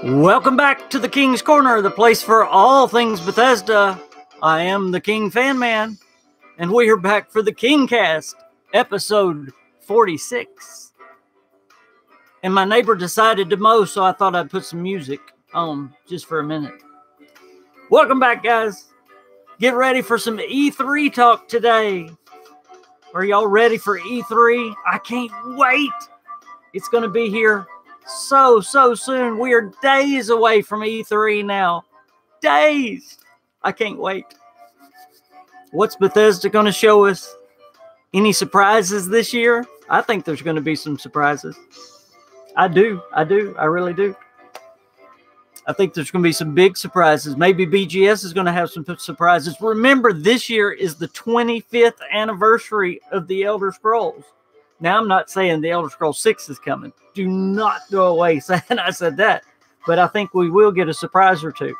Welcome back to the King's Corner, the place for all things Bethesda. I am the KingFanMan, and we are back for the KingCast, episode 46. And my neighbor decided to mow, so I thought I'd put some music on just for a minute. Welcome back, guys. Get ready for some E3 talk today. Are y'all ready for E3? I can't wait. It's going to be here so soon. We are days away from E3 now. Days. I can't wait. What's Bethesda going to show us? Any surprises this year? I think there's going to be some surprises. I do. I really do. I think there's going to be some big surprises. Maybe BGS is going to have some surprises. Remember, this year is the 25th anniversary of the Elder Scrolls. Now, I'm not saying the Elder Scrolls 6 is coming. Do not go away saying I said that. But I think we will get a surprise or two.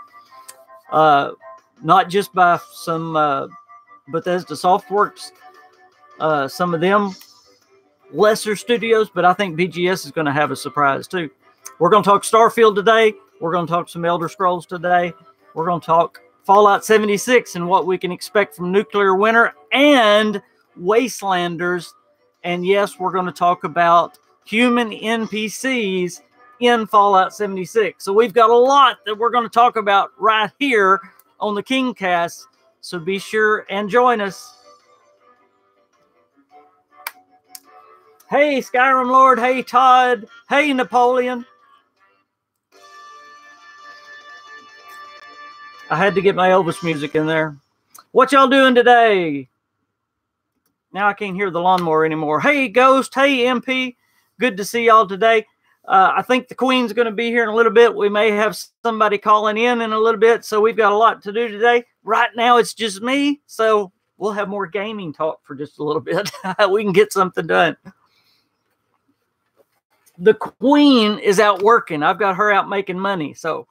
Not just by some Bethesda Softworks, some of them lesser studios, but I think BGS is going to have a surprise too. We're going to talk Starfield today. We're going to talk some Elder Scrolls today. We're going to talk Fallout 76 and what we can expect from Nuclear Winter and Wastelanders. And yes, we're going to talk about human NPCs in Fallout 76. So we've got a lot that we're going to talk about right here on the KingCast. So be sure and join us. Hey, Skyrim Lord. Hey, Todd. Hey, Napoleon. I had to get my Elvis music in there. What y'all doing today? Now I can't hear the lawnmower anymore. Hey, Ghost. Hey, MP. Good to see y'all today. I think the Queen's going to be here in a little bit. We may have somebody calling in a little bit, so we've got a lot to do today. Right now, it's just me, so we'll have more gaming talk for just a little bit. We can get something done. The Queen is out working. I've got her out making money, so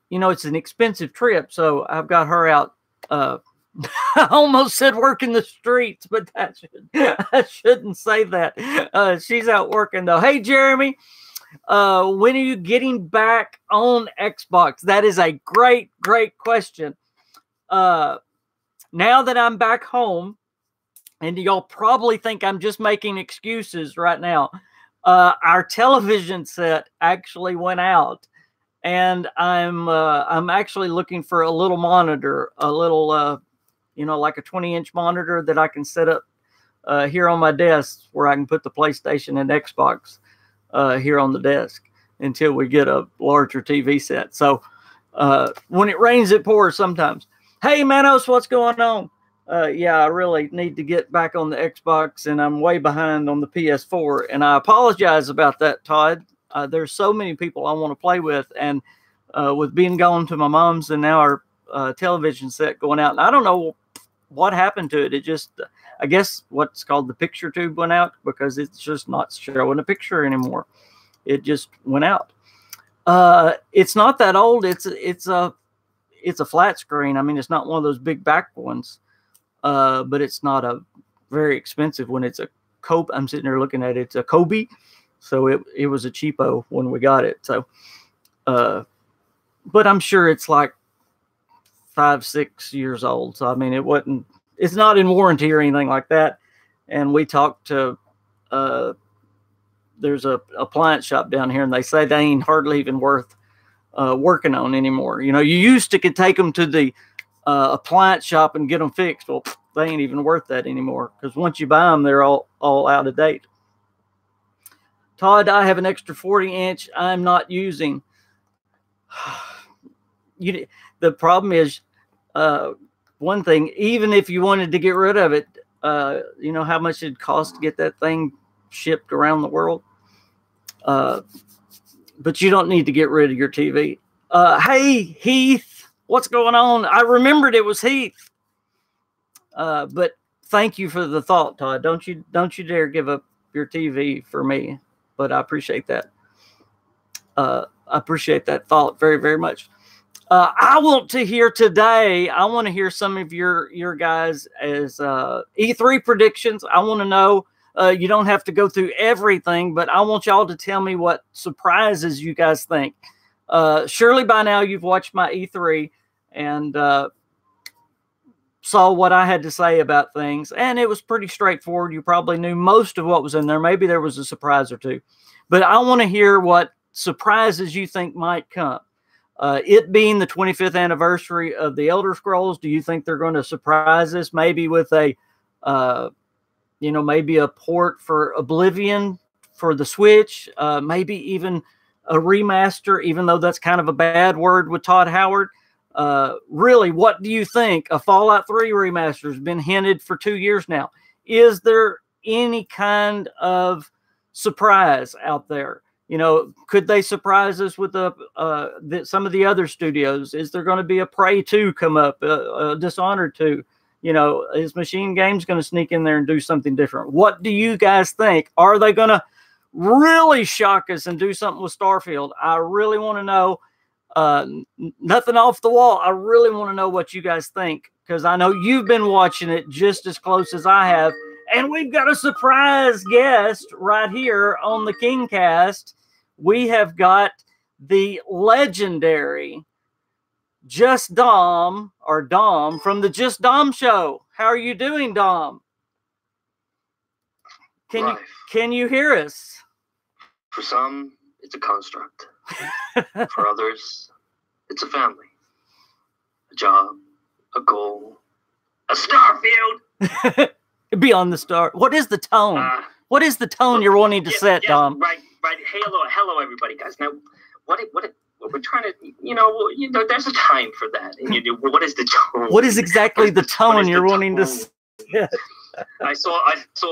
you know, it's an expensive trip, so I've got her out. I almost said working the streets, but I shouldn't say that. She's out working, though. Hey, Jeremy, when are you getting back on Xbox? That is a great question. Now that I'm back home, and y'all probably think I'm just making excuses right now, our television set actually went out. And I'm actually looking for a little monitor, a little, you know, like a 20-inch monitor that I can set up here on my desk where I can put the PlayStation and Xbox here on the desk until we get a larger TV set. So when it rains, it pours sometimes. Hey, Manos, what's going on? Yeah, I really need to get back on the Xbox, and I'm way behind on the PS4. And I apologize about that, Todd. There's so many people I want to play with, and with being gone to my mom's and now our television set going out, and I don't know what happened to it. It just, I guess what's called the picture tube went out because it's just not showing a picture anymore. It just went out. It's not that old. It's a flat screen. I mean, it's not one of those big back ones, but it's not a very expensive one. It's a Kobe. I'm sitting there looking at it. It's a Kobe. So it was a cheapo when we got it. So, but I'm sure it's like 5-6 years old. So, I mean, it's not in warranty or anything like that. And we talked to, there's a appliance shop down here, and they say they ain't hardly even worth working on anymore. You know, you used to could take them to the appliance shop and get them fixed. Well, they ain't even worth that anymore because once you buy them, they're all out of date. Todd, I have an extra 40-inch I'm not using. The problem is, one thing, even if you wanted to get rid of it, you know how much it'd cost to get that thing shipped around the world? But you don't need to get rid of your TV. Hey, Heath, what's going on? I remembered it was Heath. But thank you for the thought, Todd. Don't you dare give up your TV for me. But I appreciate that. I appreciate that thought very, very much. I want to hear today. I want to hear some of your guys as E3 predictions. I want to know You don't have to go through everything, but I want y'all to tell me what surprises you guys think. Surely by now you've watched my E3 and saw what I had to say about things, and it was pretty straightforward. You probably knew most of what was in there. Maybe there was a surprise or two, but I want to hear what surprises you think might come. It being the 25th anniversary of the Elder Scrolls, do you think they're going to surprise us? Maybe with a, maybe a port for Oblivion for the Switch, maybe even a remaster, even though that's kind of a bad word with Todd Howard. Really, what do you think? A Fallout 3 remaster has been hinted for 2 years now. Is there any kind of surprise out there? Could they surprise us with some of the other studios? Is there going to be a Prey 2 come up, Dishonored 2? Is Machine Games going to sneak in there and do something different? What do you guys think? Are they going to really shock us and do something with Starfield? I really want to know. Nothing off the wall. I really want to know what you guys think, because I know you've been watching it just as close as I have. And we've got a surprise guest right here on the KingCast. We have got the legendary Just Dom, or Dom, from the Just Dom Show. How are you doing, Dom? Can you hear us? For some, it's a construct. For others, it's a family, a job, a goal, a Starfield. Beyond the star. What is the tone? What is the tone you're wanting to set, Dom? Right. Hey, hello, everybody, guys. Now, what we're trying to, there's a time for that. And what is the tone? What is exactly the tone you're wanting to set? I saw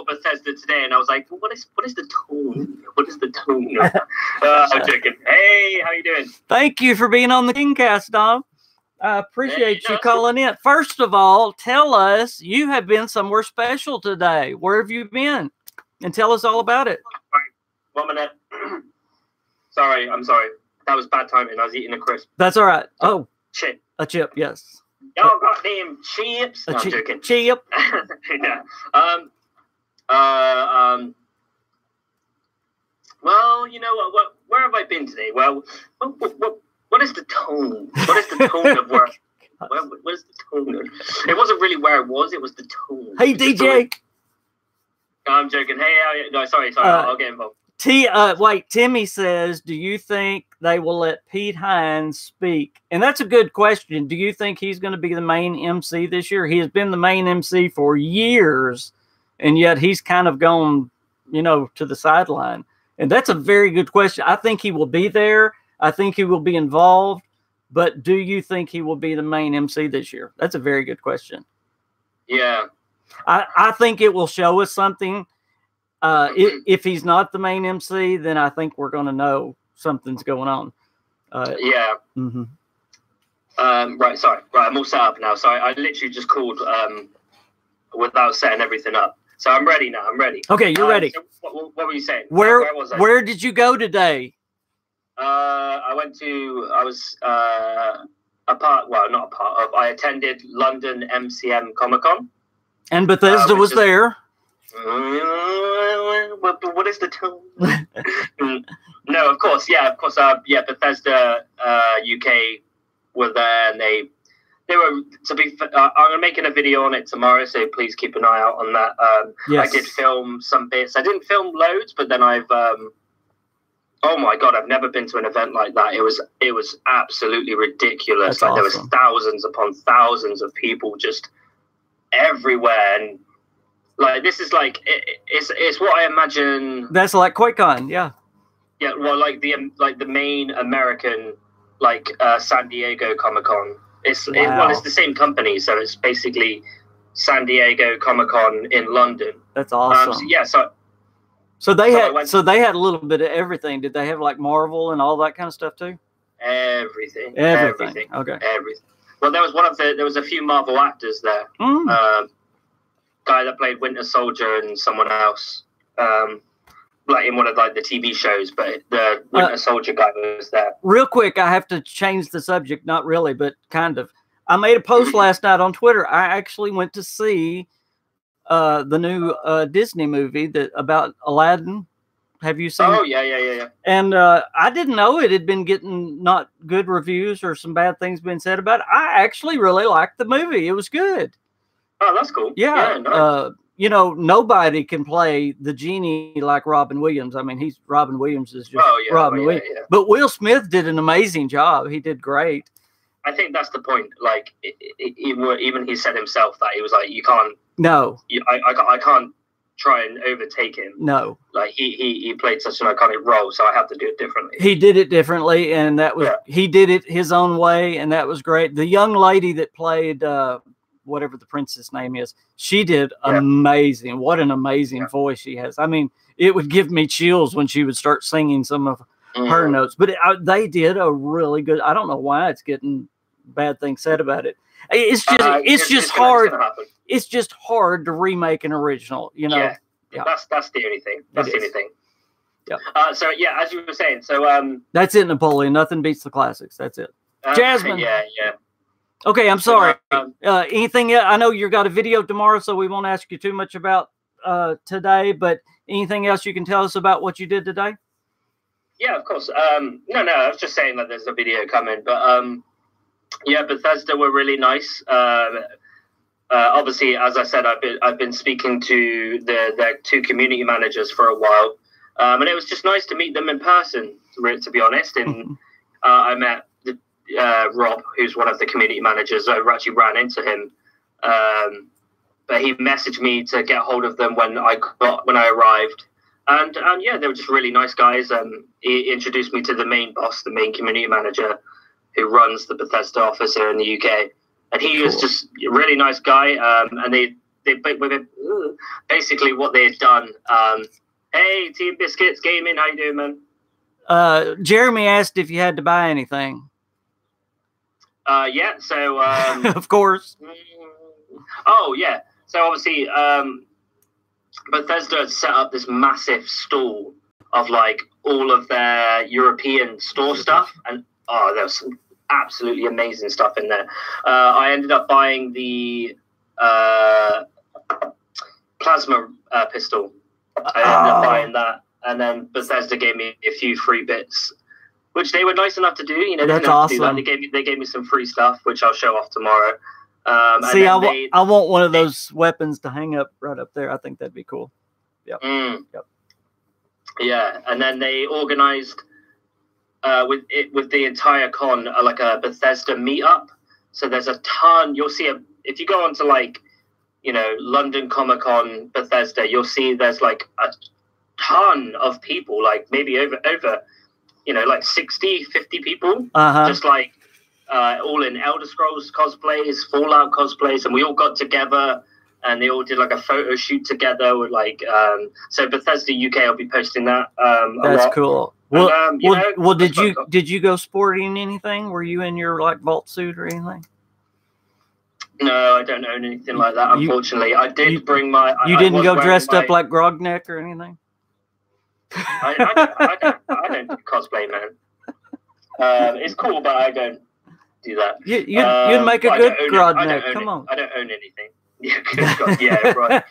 Bethesda today, and I was like, what is the tone? What is the tone? I'm joking. Hey, how you doing? Thank you for being on the KingCast, Dom. I appreciate you calling in. First of all, tell us, you have been somewhere special today. Where have you been? And tell us all about it. Sorry. 1 minute. I'm sorry. That was bad timing. I was eating a crisp. That's all right. Oh, chip. A chip, yes. Y'all got them chips? No, I'm joking. Chip. Yeah. Well, you know what? Where have I been today? Well, what is the tone? What is the tone of where? What is the tone? It wasn't really where it was. It was the tone. Hey, DJ. I'm joking. Hey, no, sorry. I'll get involved. Timmy says, do you think they will let Pete Hines speak? And that's a good question. Do you think he's going to be the main MC this year? He has been the main MC for years, and yet he's kind of gone, to the sideline. And that's a very good question. I think he will be there. I think he will be involved. But do you think he will be the main MC this year? That's a very good question. Yeah. I think it will show us something. If he's not the main MC, then I think we're going to know something's going on. Yeah. Mm-hmm. Right. Sorry. Right. I'm all set up now. Sorry. I literally just called without setting everything up. So I'm ready now. I'm ready. Okay. You're ready. So what were you saying? Where was I? Where did you go today? I attended London MCM Comic Con. And Bethesda was there. What is the tone? No, of course. Bethesda UK were there, and they were I'm making a video on it tomorrow, so please keep an eye out on that. Yes. I did film some bits. I didn't film loads, but then I've oh my god, I've never been to an event like that. It was absolutely ridiculous. That's awesome. There was thousands upon thousands of people just everywhere, and this is it's what I imagine. That's like QuakeCon, yeah. Yeah, well, the main American San Diego Comic Con. It's the same company, so it's basically San Diego Comic Con in London. That's awesome. So they had a little bit of everything. Did they have Marvel and all that kind of stuff too? Everything. Okay. Everything. Well, there was a few Marvel actors there. Guy that played Winter Soldier and someone else, in one of the TV shows. But the Winter Soldier guy was there. Real quick, I have to change the subject. Not really, but kind of. I made a post last night on Twitter. I actually went to see the new Disney movie that about Aladdin. Have you seen? Oh yeah. And I didn't know it had been getting not good reviews or some bad things being said about it. I actually really liked the movie. It was good. Oh, that's cool. Yeah. Nice. You know, nobody can play the genie like Robin Williams. I mean, Robin Williams is just Robin Williams. Yeah. But Will Smith did an amazing job. He did great. I think that's the point. Like, even he said himself that he was like, you can't. No. I can't try and overtake him. No. Like he played such an iconic role, so I have to do it differently. He did it differently, and that was he did it his own way, and that was great. The young lady that played whatever the princess name is, she did amazing. What an amazing voice she has. I mean, it would give me chills when she would start singing some of her notes. But they did a really good. I don't know why it's getting bad things said about it. It's just hard. It's just hard to remake an original, you know. Yeah. That's the only thing. That's the only thing. Yeah. So yeah, as you were saying, so that's it, Napoleon. Nothing beats the classics. That's it. Jasmine. Yeah. Okay, I'm sorry. Anything? I know you got a video tomorrow, so we won't ask you too much about today. But anything else you can tell us about what you did today? Yeah, of course. No, I was just saying that there's a video coming, but yeah, Bethesda were really nice. Obviously, as I said, I've been speaking to their two community managers for a while, and it was just nice to meet them in person. To be honest, and I met Rob, who's one of the community managers. I actually ran into him, but he messaged me to get hold of them when I arrived, and yeah, they were just really nice guys. He introduced me to the main boss, the main community manager, who runs the Bethesda office here in the UK. And he was just a really nice guy. And they basically what they had done. Hey, Team Biscuits Gaming, how you doing, man? Jeremy asked if you had to buy anything. Yeah, so... of course. Oh, yeah. So obviously, Bethesda had set up this massive stall of like all of their European store stuff. And there was some absolutely amazing stuff in there. I ended up buying the plasma pistol. I ended up buying that, and then Bethesda gave me a few free bits, which they were nice enough to do. You know, that's awesome. They gave me some free stuff, which I'll show off tomorrow. See, I want one of those weapons to hang up right up there. I think that'd be cool. Yep. Yep. Yeah, and then they organized. With the entire con, like a Bethesda meetup. So there's a ton. You'll see if you go onto like, you know, London Comic Con Bethesda, you'll see there's like a ton of people, like maybe over, you know, like 60, 50 people, just like all in Elder Scrolls cosplays, Fallout cosplays, and we all got together and they all did like a photo shoot together with like, so Bethesda UK, I'll be posting that. That's cool. Well, and, did you go sporting anything? Were you in your like vault suit or anything? No, I don't own anything like that. Unfortunately, I did bring my. You didn't go dressed up like Grogneck or anything. I don't do cosplay, man. It's cool, but I don't do that. You'd make a good Grogneck. Come on. I don't own anything. Yeah, right.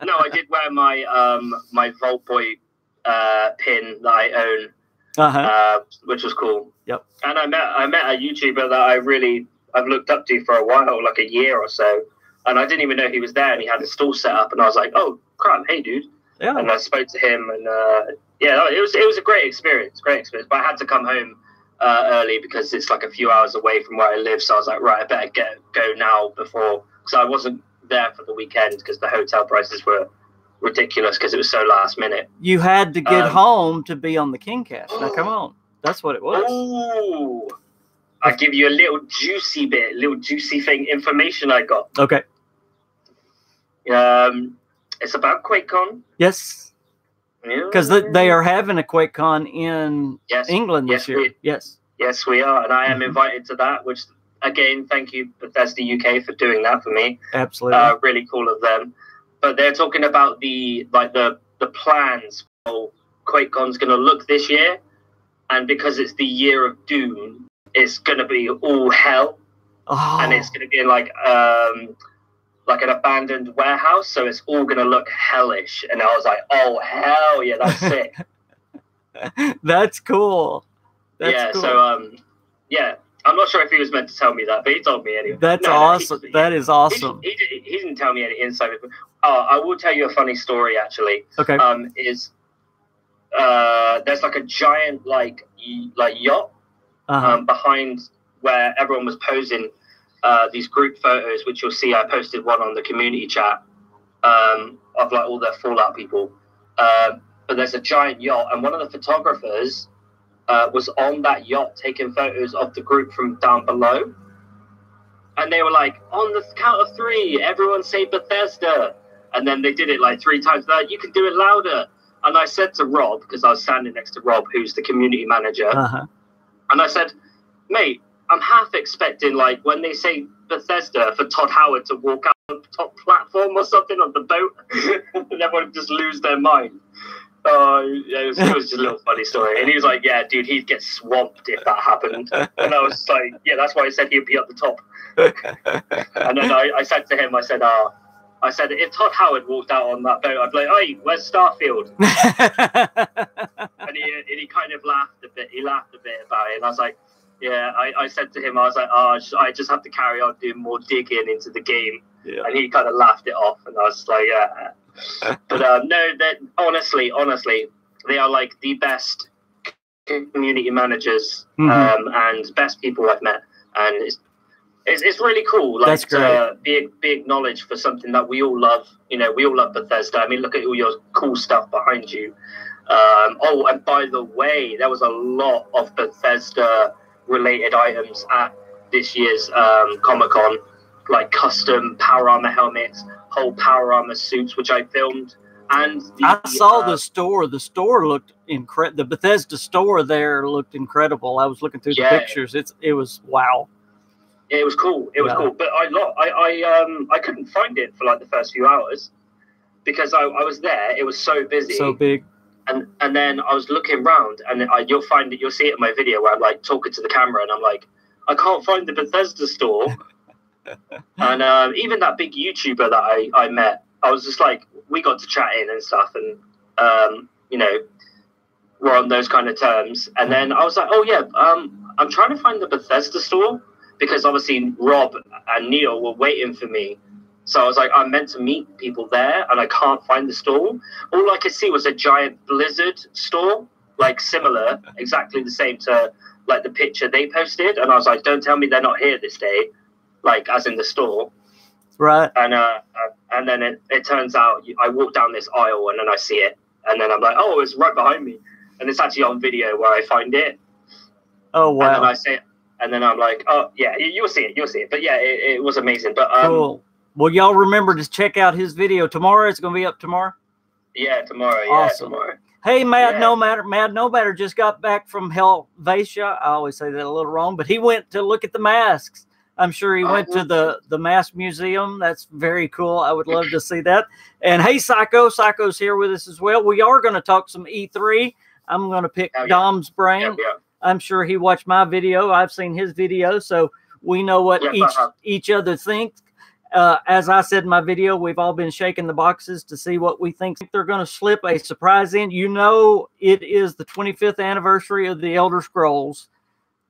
No, I did wear my my Vault Boy pin that I own, which was cool. Yep. And I met a YouTuber that I've looked up to for a while, like a year or so, and I didn't even know he was there, and he had his stall set up, and I was like, oh crap, hey dude. Yeah. And I spoke to him, and yeah, it was a great experience. But I had to come home early because it's like a few hours away from where I live, so I was like, right, I better go now before, because I wasn't there for the weekend because the hotel prices were ridiculous because it was so last minute. You had to get home to be on the KingCast. Now come on, that's what it was. Ooh, I'll give you a little juicy information I got. Okay. It's about QuakeCon. Yes. Because they are having a QuakeCon in England this year. Yes, we are, and I am invited to that. Which again, thank you Bethesda UK for doing that for me. Absolutely, really cool of them. But they're talking about the plans for QuakeCon's going to look this year, and because it's the year of Doom, it's going to be all hell, and it's going to be like like an abandoned warehouse, so it's all gonna look hellish. And I was like, oh hell yeah, that's sick. That's cool. That's cool. So yeah, I'm not sure if he was meant to tell me that, but he told me anyway. That's awesome. That is awesome. He didn't tell me any insight. I will tell you a funny story actually. Okay. There's like a giant like yacht behind where everyone was posing these group photos, which you'll see. I posted one on the community chat of like all the Fallout people. But there's a giant yacht, and one of the photographers was on that yacht taking photos of the group from down below. And they were like, on the count of 3, everyone say Bethesda. And then they did it like 3 times. Like, you can do it louder. And I said to Rob, because I was standing next to Rob, who's the community manager, and I said, mate, I'm half expecting, like, when they say Bethesda, for Todd Howard to walk out on the top platform or something on the boat, and everyone would just lose their mind. It was just a little funny story. And he was like, yeah, dude, he'd get swamped if that happened. And I was like, yeah, that's why I said he'd be at the top. And then I said to him, I said, if Todd Howard walked out on that boat, I'd be like, hey, where's Starfield? and he kind of laughed a bit. He laughed a bit about it. And I was like, yeah, I said to him, I was like, I just have to carry on doing more digging into the game. Yeah. And he kind of laughed it off. And I was like, yeah. But no, honestly, they are like the best community managers and best people I've met. And it's really cool, like, to be acknowledged for something that we all love. You know, we all love Bethesda. I mean, look at all your cool stuff behind you. And by the way, there was a lot of Bethesda-related items at this year's Comic-Con, like custom power armor helmets, whole power armor suits, which I filmed. And I saw the store. The store looked incredible. The Bethesda store there looked incredible. I was looking through the pictures. It was wow. It was cool. It was cool. But I couldn't find it for like the first few hours because I was there. It was so busy. So big. And then I was looking around, and you'll see it in my video where I'm like talking to the camera, and I'm like, I can't find the Bethesda store. And even that big YouTuber that I met, I was just like, we got to chatting and stuff, and you know, we're on those kind of terms. And then I was like, oh yeah, I'm trying to find the Bethesda store because obviously Rob and Neil were waiting for me. So I was like, I'm meant to meet people there, and I can't find the store. All I could see was a giant Blizzard store, like similar, exactly the same to like the picture they posted. And I was like, don't tell me they're not here this day, like as in the store. Right. And then it turns out I walk down this aisle and then I see it. And then I'm like, oh, it's right behind me. And it's actually on video where I find it. Oh, wow. And then I see it. And then I'm like, oh, yeah, you'll see it. But yeah, it was amazing. But cool. Well, y'all remember to check out his video tomorrow. It's going to be up tomorrow? Yeah, tomorrow. Awesome. Yeah, tomorrow. Hey, Mad No Matter just got back from Helvetia. I always say that a little wrong, but he went to look at the masks. I'm sure he went to the Mask Museum. That's very cool. I would love to see that. And hey, Psycho's here with us as well. We are going to talk some E3. I'm going to pick Dom's brain. Yeah. I'm sure he watched my video. I've seen his video, so we know what each other thinks. As I said in my video, we've all been shaking the boxes to see what we think. They're going to slip a surprise in. You know, it is the 25th anniversary of the Elder Scrolls.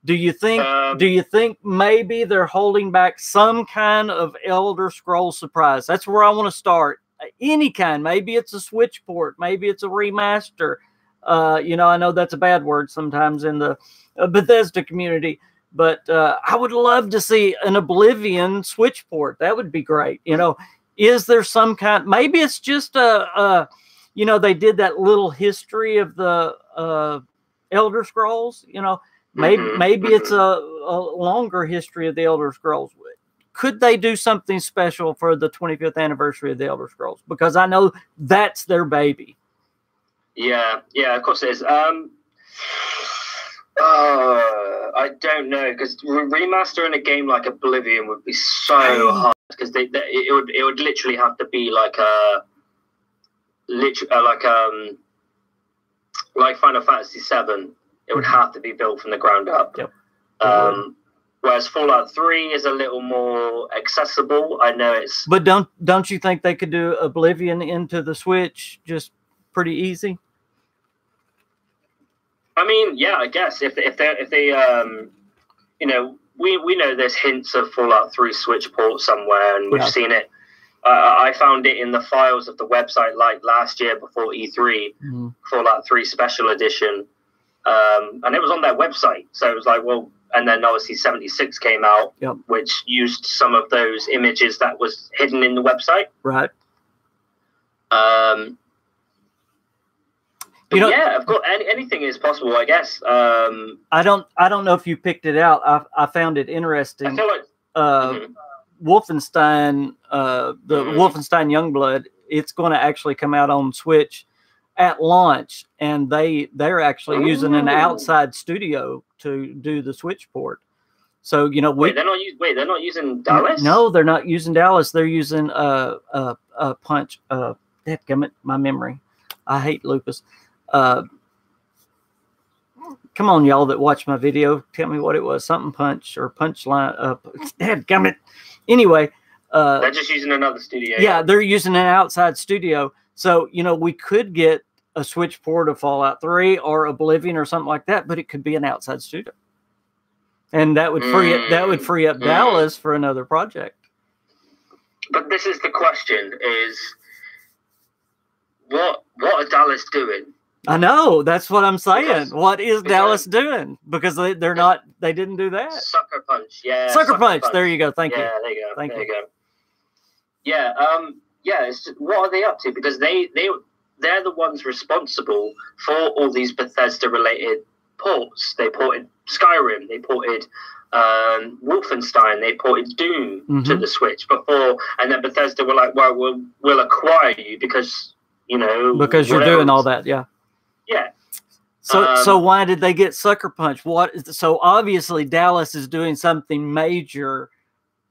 Do you think maybe they're holding back some kind of Elder Scrolls surprise? That's where I want to start. Any kind. Maybe it's a Switch port. Maybe it's a remaster. You know, I know that's a bad word sometimes in the Bethesda community. But I would love to see an Oblivion Switch port. That would be great. You know, is there some kind? Maybe it's just you know, they did that little history of the Elder Scrolls. You know, maybe it's a longer history of the Elder Scrolls. Could they do something special for the 25th anniversary of the Elder Scrolls? Because I know that's their baby. Yeah, of course it is. I don't know, because remastering a game like Oblivion would be so hard, because it would literally have to be like like Final Fantasy VII. It would have to be built from the ground up. Yep. Whereas Fallout 3 is a little more accessible. I know it's... But don't you think they could do Oblivion into the Switch just pretty easy? I mean, yeah, I guess if they you know, we know there's hints of Fallout 3 Switch port somewhere, and we've seen it. I found it in the files of the website like last year before E3, Fallout 3 Special Edition, and it was on their website. So it was like, well, and then obviously 76 came out, which used some of those images that was hidden in the website. Right. You know, yeah, of course, anything is possible, I guess. I don't know if you picked it out. I found it interesting. I feel like Wolfenstein, the Wolfenstein Youngblood, it's going to actually come out on Switch at launch, and they're actually using an outside studio to do the Switch port. So you know, they're not using Dallas. No, they're not using Dallas. They're using Punch. Dadgummit, my memory. I hate Lupus. Come on, y'all that watch my video, tell me what it was. Something Punch or Punchline. Dadgummit. Anyway, they're just using another studio. Yeah, they're using an outside studio. So you know, we could get a Switch port of Fallout 3 or Oblivion or something like that, but it could be an outside studio, and that would free up Dallas for another project. But this is the question: is what are Dallas doing? I know, that's what I'm saying. What is Dallas doing? Because they didn't do that. Sucker Punch, yeah. Sucker Punch. There you go. Thank you. Yeah, there you go. Thank you. Yeah, yeah. It's just, what are they up to? Because they're the ones responsible for all these Bethesda-related ports. They ported Skyrim. They ported Wolfenstein. They ported Doom to the Switch before, and then Bethesda were like, "Well, we'll acquire you because you know because you're doing all that." Yeah. Yeah. So why did they get Sucker Punch? So obviously Dallas is doing something major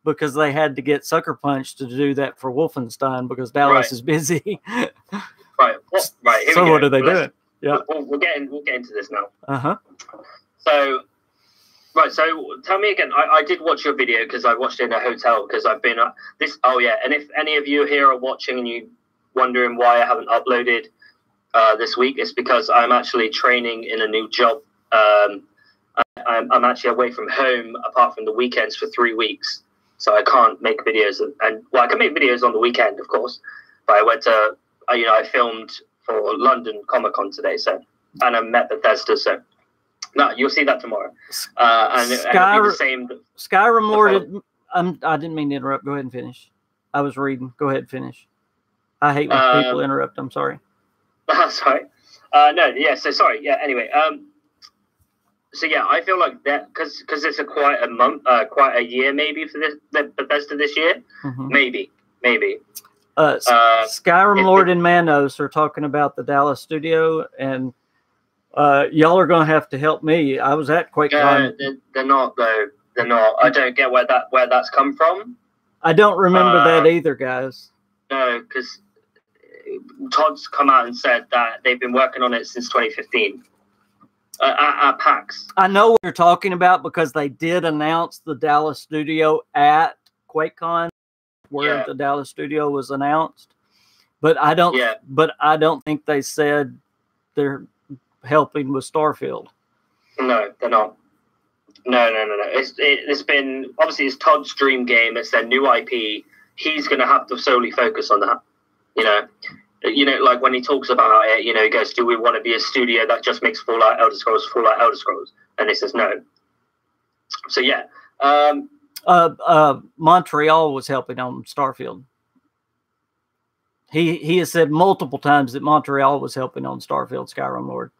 because they had to get Sucker Punch to do that for Wolfenstein because Dallas is busy. Right. Here so we go. what are they doing? Yeah. We'll get into this now. So tell me again. I did watch your video because I watched it in a hotel because I've been this. Oh yeah. And if any of you here are watching and you wondering why I haven't uploaded this week, it's because I'm actually training in a new job. I'm actually away from home apart from the weekends for 3 weeks, so I can't make videos. And I can make videos on the weekend, of course. But I went to, I filmed for London Comic Con today, and I met Bethesda. So no, you'll see that tomorrow. And it'll be the same. Skyrim Lord. I didn't mean to interrupt. Go ahead and finish. I was reading. Go ahead and finish. I hate when people interrupt. I'm sorry. Sorry. No, yeah, so sorry. Yeah, anyway. So yeah, I feel like that because it's quite a year maybe for the Bethesda this year. Maybe. Skyrim Lord and Manos are talking about the Dallas studio, and y'all are going to have to help me. I was at QuakeCon. They're not though. They're not. I don't get where that's come from. I don't remember that either, guys. No, because Todd's come out and said that they've been working on it since 2015 at PAX. I know what you're talking about because they did announce the Dallas studio at QuakeCon, where the Dallas studio was announced. But I don't. Yeah. But I don't think they said they're helping with Starfield. No, they're not. No. It's been obviously it's Todd's dream game. It's their new IP. He's going to have to solely focus on that. You know, like when he talks about it, he goes, "Do we want to be a studio that just makes Fallout, Elder Scrolls, And he says no. So yeah. Montreal was helping on Starfield. He has said multiple times that Montreal was helping on Starfield Skyrim Lord.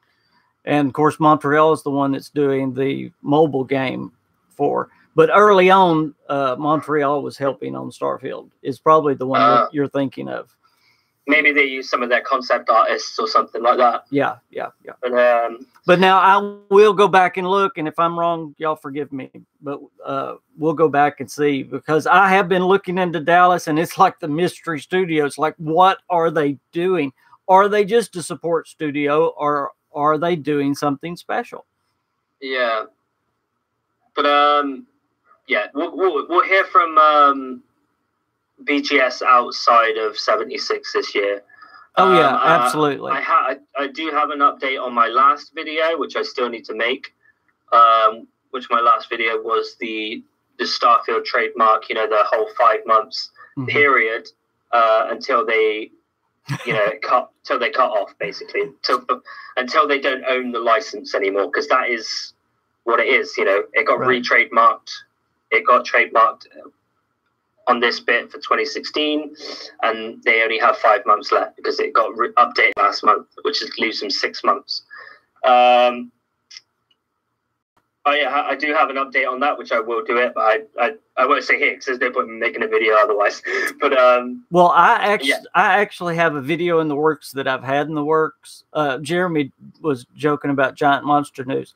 And of course, Montreal is the one that's doing the mobile game for. But early on, Montreal was helping on Starfield. Is probably the one you're thinking of. Maybe they use some of their concept artists or something like that. Yeah. But now I will go back and look, and if I'm wrong, y'all forgive me. But we'll go back and see, because I have been looking into Dallas, and it's like the mystery studio. It's like, what are they doing? Are they just a support studio, or are they doing something special? Yeah. But yeah, we'll hear from BGS outside of 76 this year. Oh yeah, absolutely. I do have an update on my last video, which I still need to make. Which my last video was the Starfield trademark. You know, the whole 5 months period until they, you know, cut off basically until they don't own the license anymore, because that is what it is. You know, it got re-trademarked. It got trademarked on this bit for 2016, and they only have 5 months left because it got updated last month, which is leaves them 6 months. Oh yeah, I do have an update on that, which I will do it, but I won't say here because there's no point in making a video otherwise. But well, I actually have a video in the works that I've had in the works. Jeremy was joking about Giant Monster News.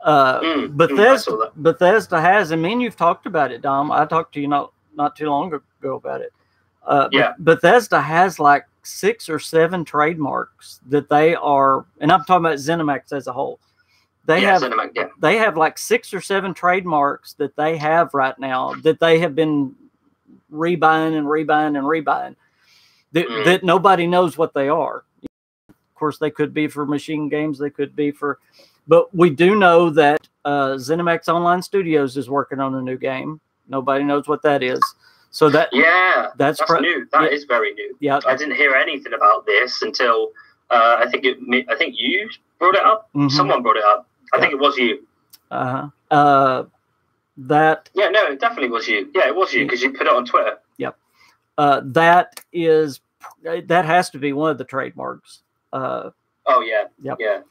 Bethesda has, and me and you've talked about it, Dom. I talked to you not too long ago about it. Bethesda has like 6 or 7 trademarks that they are, and I'm talking about ZeniMax as a whole. They have like 6 or 7 trademarks that they have right now that they have been rebuying that nobody knows what they are. Of course, they could be for machine games. They could be for, but we do know that ZeniMax Online Studios is working on a new game. Nobody knows what that is. So that's new. That is very new. Yeah, I didn't hear anything about this until I think you brought it up. Someone brought it up. I think it was you. That. Yeah, no, it definitely was you. Yeah, it was you because you put it on Twitter. Yep. That has to be one of the trademarks. Oh yeah. Yep. Yeah.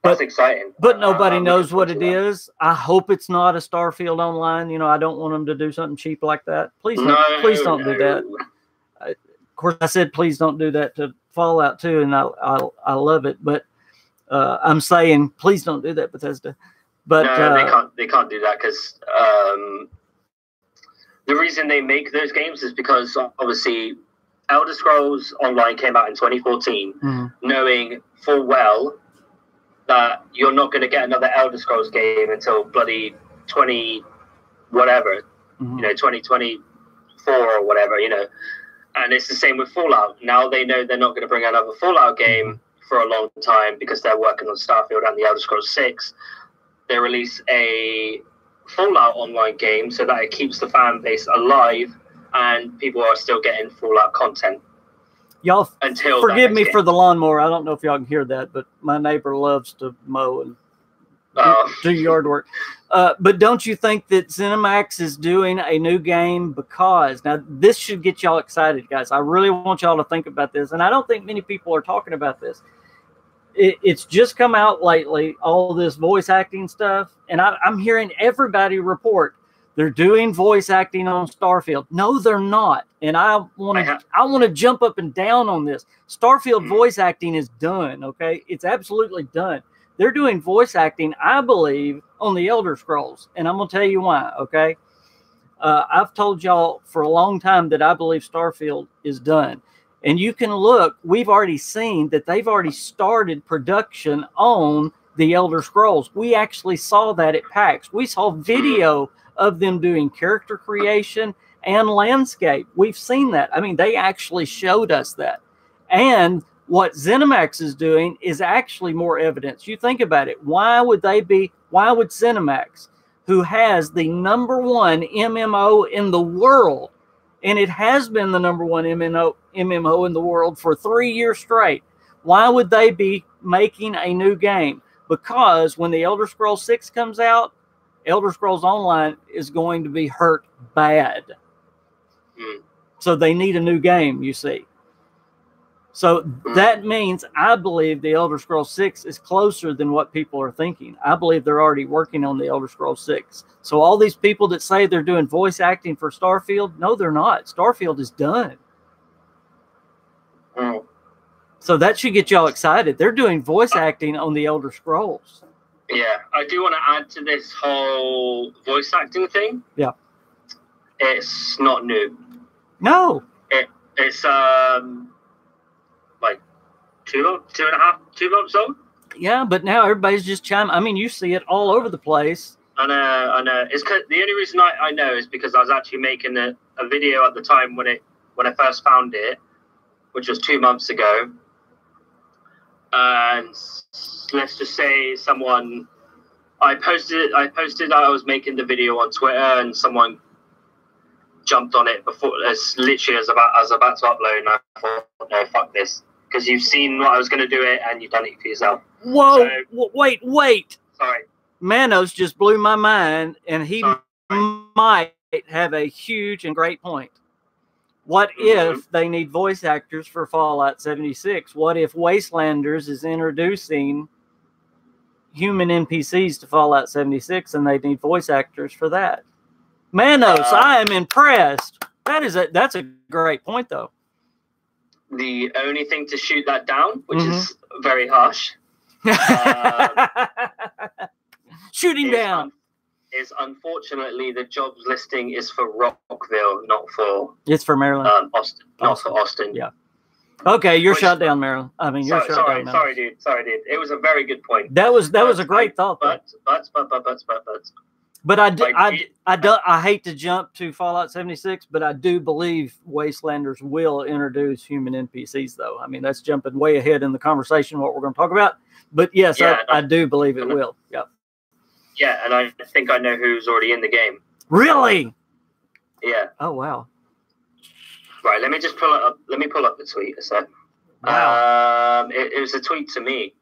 That's exciting. But nobody knows what it is. I hope it's not a Starfield Online. You know, I don't want them to do something cheap like that. Please don't do that. Of course, I said please don't do that to Fallout 2, and I love it, but I'm saying please don't do that, Bethesda. But no, they can't do that because the reason they make those games is because obviously Elder Scrolls Online came out in 2014, knowing full well that you're not going to get another Elder Scrolls game until bloody 20 whatever, you know, 2024 or whatever, you know. And it's the same with Fallout. Now they know they're not going to bring another Fallout game for a long time because they're working on Starfield and the Elder Scrolls 6. They release a Fallout Online game so that it keeps the fan base alive and people are still getting Fallout content. Y'all forgive me for the lawnmower. I don't know if y'all can hear that, but my neighbor loves to mow and do yard work. But don't you think that ZeniMax is doing a new game? Because now this should get y'all excited, guys. I really want y'all to think about this, and I don't think many people are talking about this. It's just come out lately, all this voice acting stuff, and I'm hearing everybody report they're doing voice acting on Starfield. No, they're not. And I want to jump up and down on this. Starfield voice acting is done, okay? It's absolutely done. They're doing voice acting, I believe, on the Elder Scrolls. And I'm going to tell you why, okay? I've told y'all for a long time that I believe Starfield is done. And you can look, we've already seen that they've already started production on the Elder Scrolls. We actually saw that at PAX. We saw video of them doing character creation and landscape. We've seen that. I mean, they actually showed us that. And what ZeniMax is doing is actually more evidence. You think about it. Why would ZeniMax, who has the #1 MMO in the world, and it has been the #1 MMO in the world for 3 years straight, why would they be making a new game? Because when the Elder Scrolls 6 comes out, Elder Scrolls Online is going to be hurt bad. So they need a new game, you see. So that means I believe the Elder Scrolls 6 is closer than what people are thinking. I believe they're already working on the Elder Scrolls 6. So all these people that say they're doing voice acting for Starfield, no, they're not. Starfield is done. So that should get y'all excited. They're doing voice acting on the Elder Scrolls. Yeah, I do want to add to this whole voice acting thing. Yeah. It's not new. No. It's like 2.5 months old. Yeah, but now everybody's just chiming. I mean, you see it all over the place. I know. It's 'cause the only reason I know is because I was actually making a video at the time when I first found it, which was 2 months ago. And let's just say I posted I was making the video on Twitter, and someone jumped on it before I was about to upload, and I thought, no, fuck this, because you've seen what I was going to do it, and you've done it for yourself. Whoa! So, wait! Sorry, Manos just blew my mind, and he might have a huge and great point. What if they need voice actors for Fallout 76? What if Wastelanders is introducing human NPCs to Fallout 76, and they need voice actors for that? Manos, I am impressed. That's a great point, though. The only thing to shoot that down, which is very harsh, shoot him down, is unfortunately the jobs listing is for Rockville, not for. It's for Maryland. Austin. Not for Austin. Yeah. Okay, you're shut down, Maryland. I mean, you're shut down. Sorry, dude. It was a very good point. That was a great thought. But I hate to jump to Fallout 76, but I do believe Wastelanders will introduce human NPCs, though. I mean, that's jumping way ahead in the conversation, what we're going to talk about. But yes, yeah, I do believe it will. Yep. Yeah, and I think I know who's already in the game. Really? Yeah. Oh, wow. Right, let me just pull it up. Let me pull up the tweet a sec. Wow. It was a tweet to me.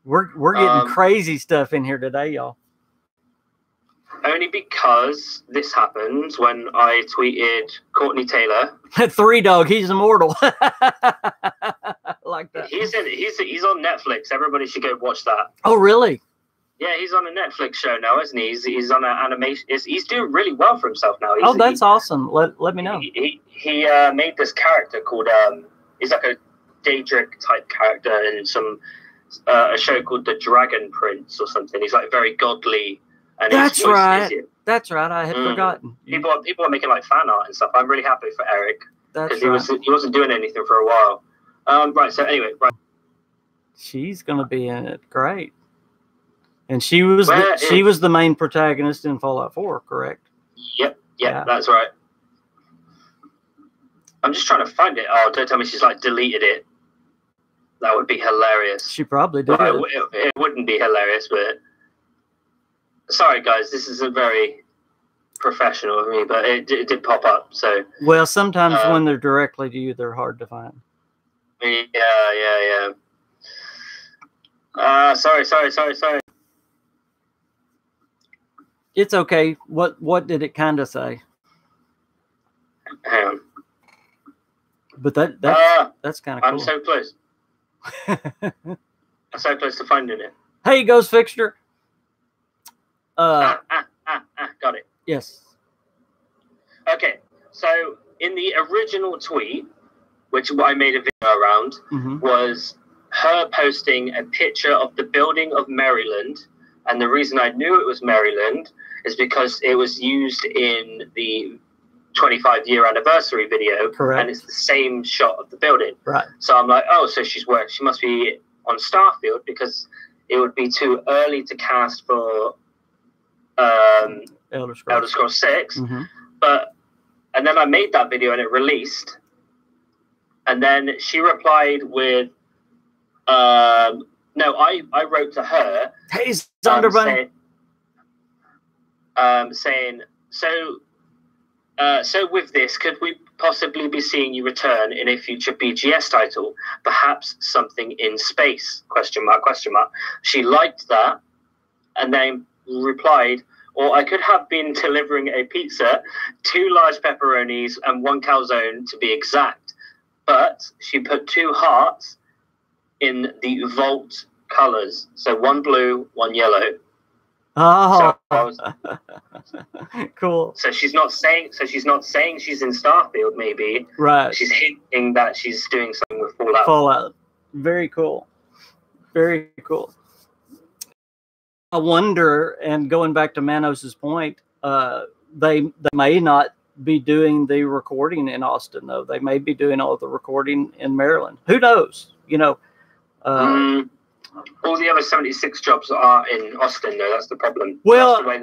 We're getting crazy stuff in here today, y'all. Only because this happened when I tweeted Courtney Taylor. 3 Dog, he's immortal. Like that. He's on Netflix. Everybody should go watch that. Oh, really? Yeah, he's on a Netflix show now, isn't he? He's on an animation. He's doing really well for himself now. That's awesome. Let me know. He made this character called he's like a Daedric type character in a show called The Dragon Prince or something. He's like very godly. And That's right. That's right. I had forgotten. People are making like fan art and stuff. I'm really happy for Eric because he wasn't doing anything for a while. Right. So anyway, right. She's gonna be in it. Great. And she was the main protagonist in Fallout 4, correct? Yep, yeah, that's right. I'm just trying to find it. Oh, don't tell me she's like deleted it. That would be hilarious. She probably did. Well, it wouldn't be hilarious, but sorry guys, this is a very professional of me, but it did pop up. So well, sometimes when they're directly to you, they're hard to find. Yeah. Sorry. It's okay. What did it kind of say? Hang on. But that's kind of cool. I'm so close. I'm so close to finding it. Hey, Ghost Fixture. Got it. Yes. Okay. So in the original tweet, which I made a video around, was her posting a picture of the building of Maryland. And the reason I knew it was Maryland is because it was used in the 25-year anniversary video. Correct. And it's the same shot of the building. Right. So I'm like, oh, so she must be on Starfield, because it would be too early to cast for Elder Scrolls 6. And then I made that video and it released. And then she replied with, no, I wrote to her. Hey, Thunderbunny. Saying, so with this, could we possibly be seeing you return in a future BGS title? Perhaps something in space? ? She liked that and then replied, or I could have been delivering a pizza, 2 large pepperonis and 1 calzone to be exact. But she put 2 hearts in the Vault colors, so 1 blue, 1 yellow. Oh, so cool. So she's not saying she's in Starfield. Maybe right. She's hinting that she's doing something with Fallout. Fallout, very cool, very cool. I wonder, and going back to Manos's point, they may not be doing the recording in Austin, though. They may be doing all the recording in Maryland. Who knows? You know. All the other 76 jobs are in Austin, though. That's the problem. Well, that's the way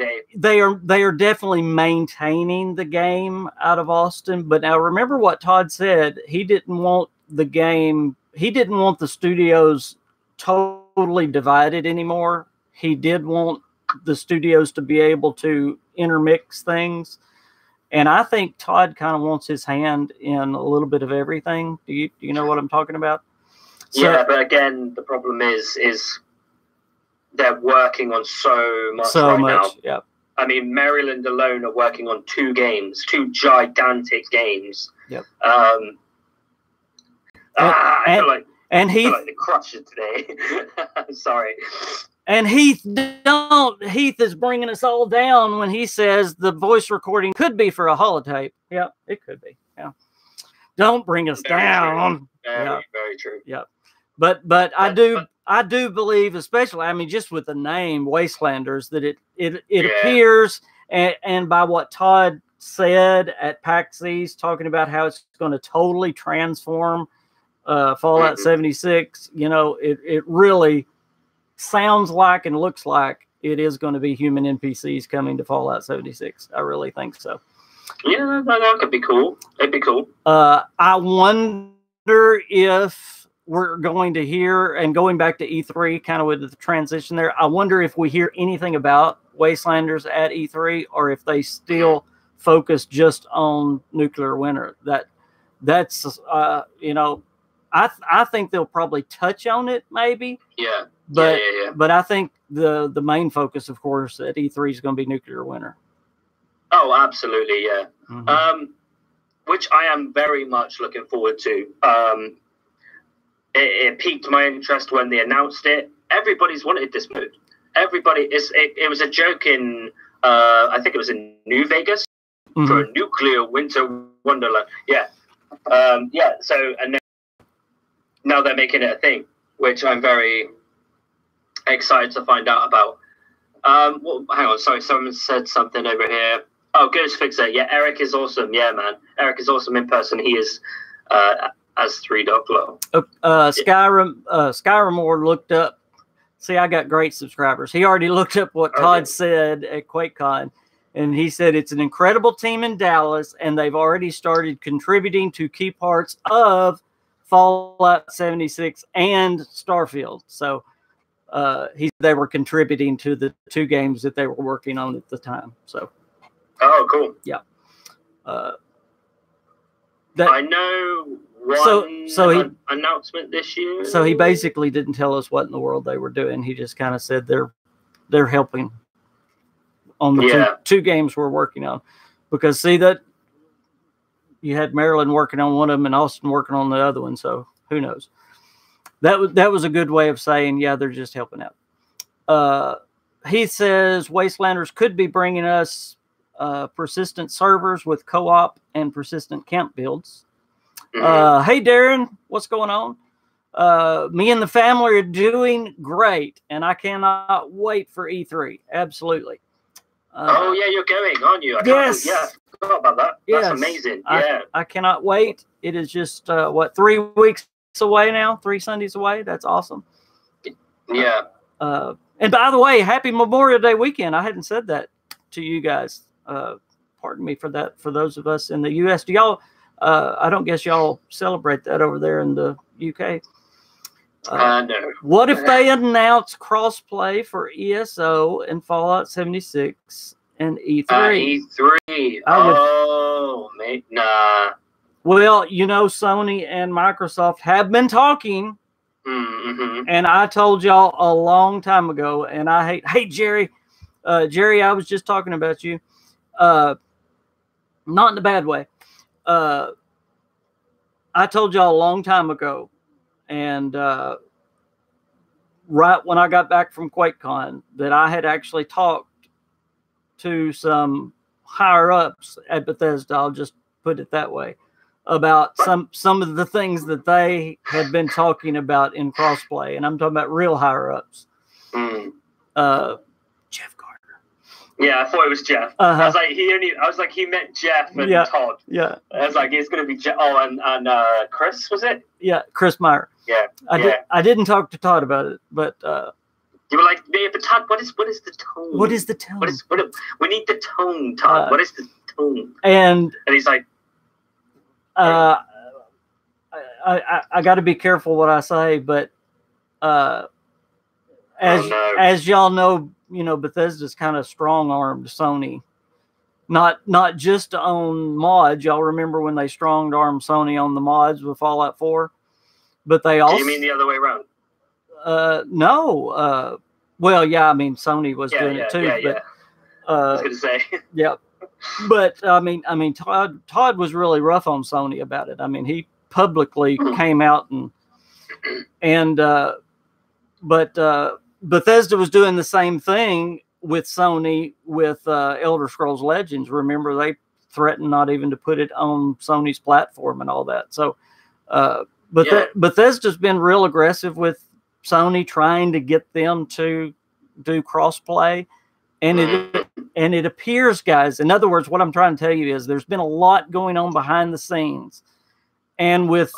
they are definitely maintaining the game out of Austin. But now remember what Todd said. He didn't want the game. He didn't want the studios totally divided anymore. He did want the studios to be able to intermix things. And I think Todd kind of wants his hand in a little bit of everything. Do you know what I'm talking about? So, yeah, but again, the problem is they're working on so much now. Yeah. I mean, Maryland alone are working on 2 games, 2 gigantic games. Yep. I feel like the crusher today. Sorry. And Heath is bringing us all down when he says the voice recording could be for a holotape. Yeah, it could be. Yeah. Don't bring us down. Very true. Yeah. But I do believe, especially, I mean, just with the name Wastelanders, that it appears, and by what Todd said at PAX East, talking about how it's going to totally transform Fallout 76, you know, it really sounds like and looks like it is going to be human NPCs coming to Fallout 76. I really think so. Yeah, that could be cool. It'd be cool. I wonder if we're going to hear, and going back to E3, kind of with the transition there, I wonder if we hear anything about Wastelanders at E3, or if they still focus just on Nuclear Winter. That's you know, I think they'll probably touch on it, maybe. Yeah. But but I think the main focus, of course, at E3 is going to be Nuclear Winter. Oh, absolutely, yeah. Mm-hmm. Which I am very much looking forward to. It piqued my interest when they announced it. Everybody's wanted this mode. It was a joke in, I think it was in New Vegas, for a Nuclear Winter Wonderland. Yeah. So, and now they're making it a thing, which I'm very excited to find out about. Well, hang on, sorry, someone said something over here. Oh, Ghost Fixer. Yeah, Eric is awesome. Yeah, man. Eric is awesome in person. He is as 3 Dog Glow. Skyrim looked up. See, I got great subscribers. He already looked up what Todd said at QuakeCon, and he said it's an incredible team in Dallas, and they've already started contributing to key parts of Fallout 76 and Starfield. So they were contributing to the 2 games that they were working on at the time. So. Oh, cool. Yeah. I know one announcement this year. So he basically didn't tell us what in the world they were doing. He just kind of said they're helping on the two games we're working on. Because see that you had Maryland working on one of them and Austin working on the other one. So who knows? That was a good way of saying, yeah, they're just helping out. He says Wastelanders could be bringing us persistent servers with co-op and persistent camp builds. Hey, Darren, what's going on? Me and the family are doing great, and I cannot wait for E3. Absolutely. Oh, yeah, you're going, aren't you? Yes. I forgot about that. That's amazing. Yeah. I cannot wait. It is just, 3 weeks away now? 3 Sundays away? That's awesome. Yeah. And by the way, happy Memorial Day weekend. I hadn't said that to you guys. Pardon me for that. For those of us in the U.S., do y'all? I don't guess y'all celebrate that over there in the UK. No. What if they announce crossplay for ESO and Fallout 76 and E3? E3. Mate, nah. Well, you know, Sony and Microsoft have been talking, and I told y'all a long time ago. And I hate Jerry. Jerry, I was just talking about you. Not in a bad way. I told y'all a long time ago, and right when I got back from QuakeCon, that I had actually talked to some higher ups at Bethesda. I'll just put it that way, about some of the things that they had been talking about in crossplay, and I'm talking about real higher ups. Jeff Carter. Yeah, I thought it was Jeff. I was like, he met Jeff and Todd. Yeah. I was like, it's gonna be Jeff. Oh, and Chris, was it? Yeah, Chris Meyer. Yeah. I didn't talk to Todd about it, but you were like, yeah, but Todd, what is the tone? What is the tone? We need the tone, Todd. What is the tone? And he's like, I got to be careful what I say, but as y'all know, Bethesda's kind of strong-armed Sony, not just on mods. Y'all remember when they strong-armed Sony on the mods with Fallout 4, but they also. Do you mean the other way around? No. Well, yeah. I mean, Sony was doing it too. But, I was going to say. Yeah. But I mean, Todd was really rough on Sony about it. I mean, he publicly came out but Bethesda was doing the same thing with Sony with Elder Scrolls Legends. Remember, they threatened not even to put it on Sony's platform and all that. So, Bethesda's been real aggressive with Sony, trying to get them to do crossplay, and it appears, guys. In other words, what I'm trying to tell you is there's been a lot going on behind the scenes, and with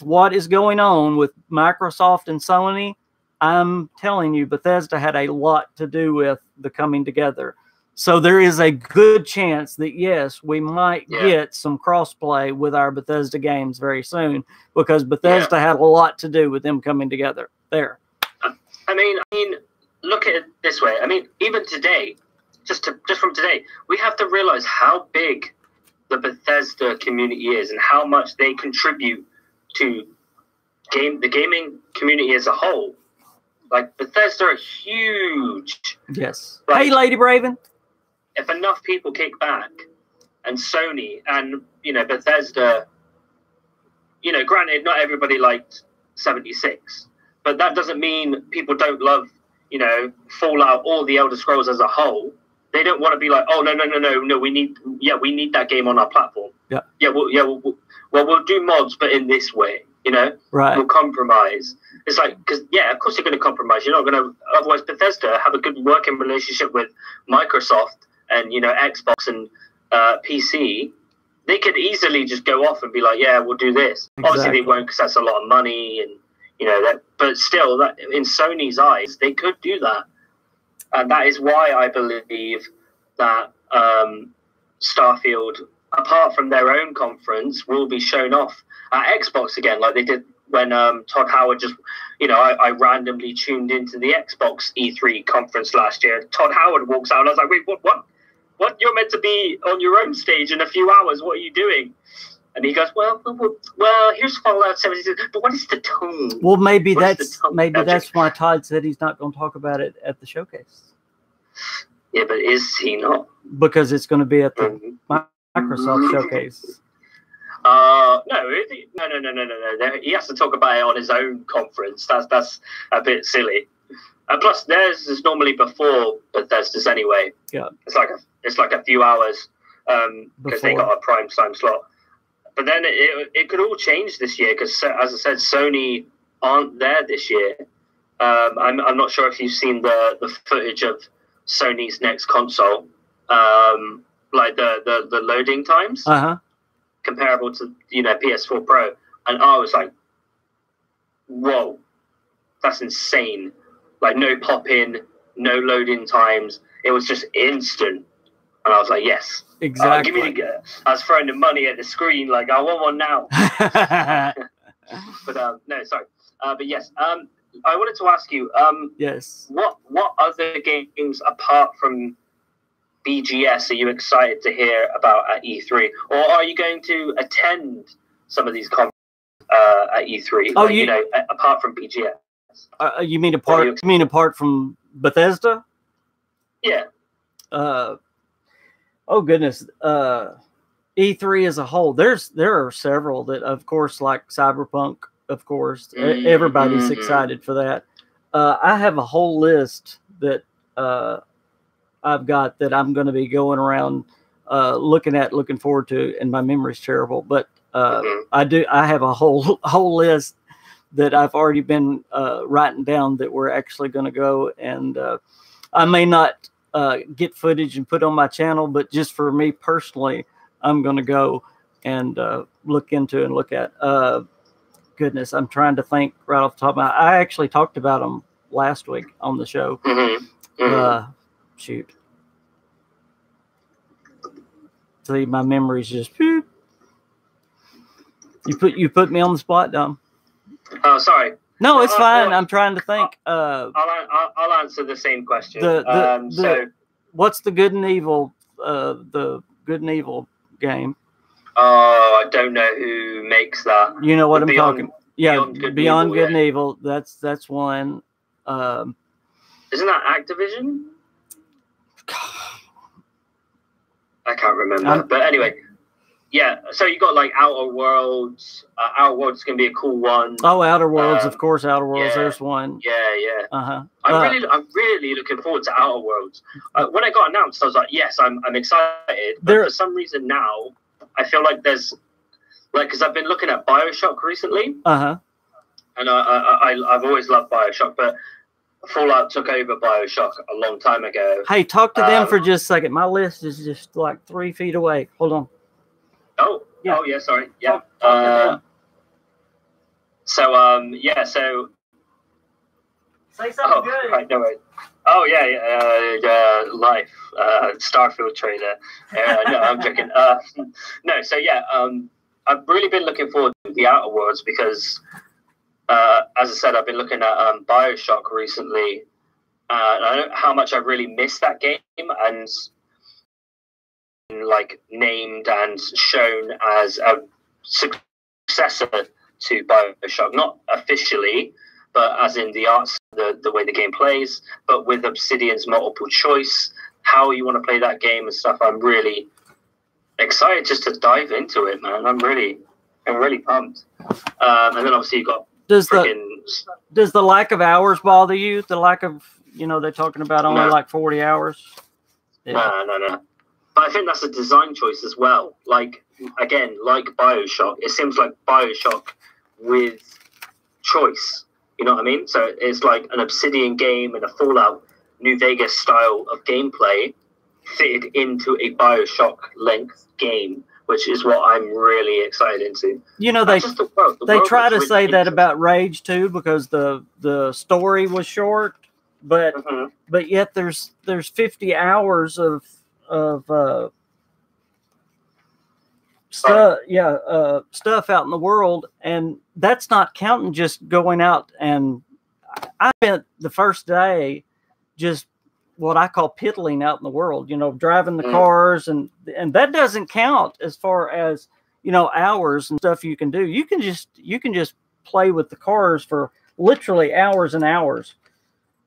what is going on with Microsoft and Sony, I'm telling you, Bethesda had a lot to do with the coming together. So there is a good chance that, yes, we might get some crossplay with our Bethesda games very soon, because Bethesda had a lot to do with them coming together there. I mean, look at it this way. I mean, even today, just from today, we have to realize how big the Bethesda community is and how much they contribute to the gaming community as a whole. Like, Bethesda are huge. Yes. Like, hey, Lady Braven. If enough people kick back, and Sony and, Bethesda, granted, not everybody liked 76, but that doesn't mean people don't love, Fallout or the Elder Scrolls as a whole. They don't want to be like, oh, no, we need that game on our platform. Yeah. We'll do mods, but in this way, right. We'll compromise. It's like, because, of course you're going to compromise. You're not going to, otherwise Bethesda have a good working relationship with Microsoft and, Xbox and PC. They could easily just go off and be like, yeah, we'll do this. Exactly. Obviously they won't, because that's a lot of money and, that, but still, that in Sony's eyes, they could do that. And that is why I believe that Starfield, apart from their own conference, will be shown off at Xbox again, like they did when Todd Howard just, I randomly tuned into the Xbox E3 conference last year. Todd Howard walks out and I was like, wait, what? You're meant to be on your own stage in a few hours. What are you doing? And he goes, well, here's Fallout 76, but what is the tone? Well, maybe that's why Todd said he's not going to talk about it at the showcase. Yeah, but is he not? Because it's going to be at the Microsoft showcase. No. He has to talk about it on his own conference. That's a bit silly. And plus, theirs is normally before Bethesda's anyway. Yeah, it's like a few hours because they got a prime time slot. But then it could all change this year because, as I said, Sony aren't there this year. I'm not sure if you've seen the footage of Sony's next console, like the loading times, comparable to PS4 Pro, and I was like, whoa, that's insane! Like no pop in, no loading times. It was just instant. And I was like, yes. Exactly. I was throwing the money at the screen like, I want one now. But no, sorry. But yes, I wanted to ask you, yes. What other games apart from BGS are you excited to hear about at E3? Or are you going to attend some of these conferences at E3? Oh, apart from BGS? You mean apart from Bethesda? Yeah. Oh goodness, E3 as a whole. There are several that, of course, like Cyberpunk. Of course, everybody's excited for that. I have a whole list that I've got that I'm going to be going around looking forward to, and my memory's terrible. But I have a whole list that I've already been writing down that we're actually going to go, and I may not get footage and put on my channel, but just for me personally, I'm going to go and look into and look at. Goodness, I'm trying to think right off the top of my. I actually talked about them last week on the show. Shoot. See, my memory's just. Whoop. You put me on the spot, Dom. Oh, sorry. No, it's fine. I'm trying to think. I'll answer the same question. So, what's the good and evil? The good and evil game. Oh, I don't know who makes that. You know what I'm talking. Yeah, Beyond Good and Evil. That's one. Isn't that Activision? I can't remember. But anyway, yeah. So you got like Outer Worlds. Outer Worlds is gonna be a cool one. Oh, Outer Worlds, of course. Outer Worlds. Yeah, there's one. Yeah. I'm really looking forward to Outer Worlds. When it got announced, I was like, yes, I'm excited. But for some reason now, I feel like there's because I've been looking at BioShock recently. And I've always loved BioShock, but Fallout took over BioShock a long time ago. Hey, talk to them for just a second. My list is just like 3 feet away. Hold on. Oh, yeah, sorry. Yeah. So say something good. Right, no worries. Oh, yeah, Life, Starfield trailer. No, I'm joking. I've really been looking forward to the Outer Worlds because, as I said, I've been looking at BioShock recently. And I know how much I really missed that game and named and shown as a successor to BioShock, not officially, but as in the arts, the way the game plays, but with Obsidian's multiple choice, how you want to play that game and stuff. I'm really excited just to dive into it, man. I'm really pumped. And then obviously you got does the lack of hours bother you? The lack of, they're talking about only like 40 hours. Yeah. No. But I think that's a design choice as well. Like BioShock, it seems like BioShock with choice. You know what I mean? So it's like an Obsidian game and a Fallout New Vegas style of gameplay fitted into a BioShock length game, which is what I'm really excited into. They try to say that about Rage too, because the story was short, but yet there's 50 hours of stuff stuff out in the world, and that's not counting just going out. And I spent the first day just what I call piddling out in the world, driving the cars, and that doesn't count as far as hours and stuff you can do. You can just play with the cars for literally hours and hours,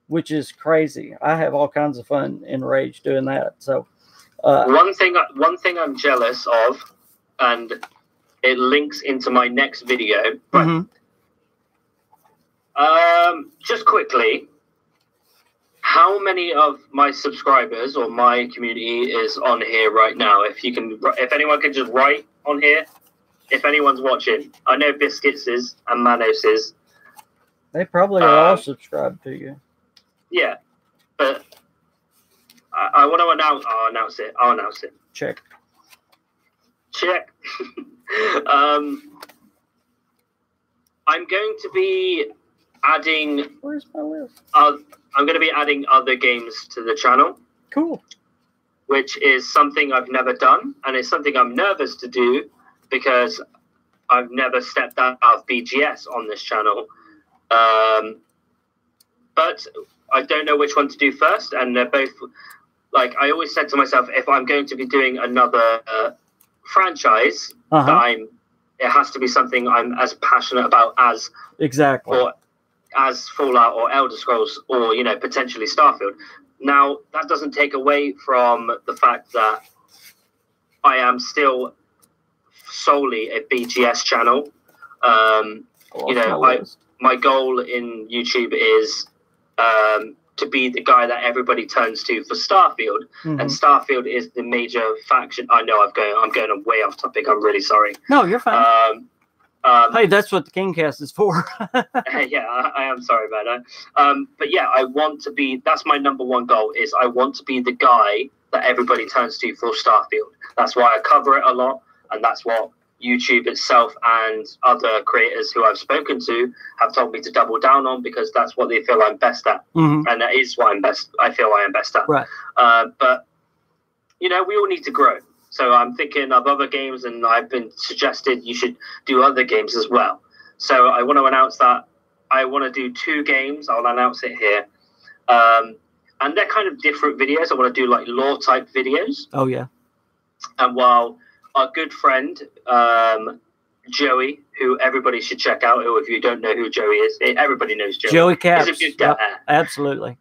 which is crazy. I have all kinds of fun in Rage doing that. So one thing I'm jealous of, and it links into my next video. But, just quickly, how many of my subscribers or my community is on here right now? If anyone can just write on here, if anyone's watching. I know Biscuits is and Manos is. They probably are all subscribed to you. Yeah, but I want to announce. I'll announce it. Check. I'm going to be adding. Where's my list? I'm going to be adding other games to the channel. Cool. Which is something I've never done, and it's something I'm nervous to do because I've never stepped out of BGS on this channel. But I don't know which one to do first, and they're both like I always said to myself, if I'm going to be doing another franchise, it has to be something I'm as passionate about as as Fallout or Elder Scrolls or potentially Starfield. Now that doesn't take away from the fact that I am still solely a BGS channel. My goal in YouTube is to be the guy that everybody turns to for Starfield, and Starfield is the major faction. I know I'm going way off topic. I'm really sorry. No, you're fine. Hey, that's what the KingCast is for. Yeah, I am sorry about that. But yeah, I want to be. That's my number one goal. Is I want to be the guy that everybody turns to for Starfield. That's why I cover it a lot, and that's what YouTube itself and other creators who I've spoken to have told me to double down on, because that's what they feel I'm best at, and that is what I feel I am best at. Right. But we all need to grow. So I'm thinking of other games, and I've been suggested you should do other games as well. So I want to announce that I want to do 2 games. I'll announce it here. And they're kind of different videos. I want to do like lore type videos. Oh, yeah. And while our good friend, Joey, who everybody should check out, or if you don't know who Joey is, everybody knows Joey. Joey Caps. He's a good guy. Yep, absolutely.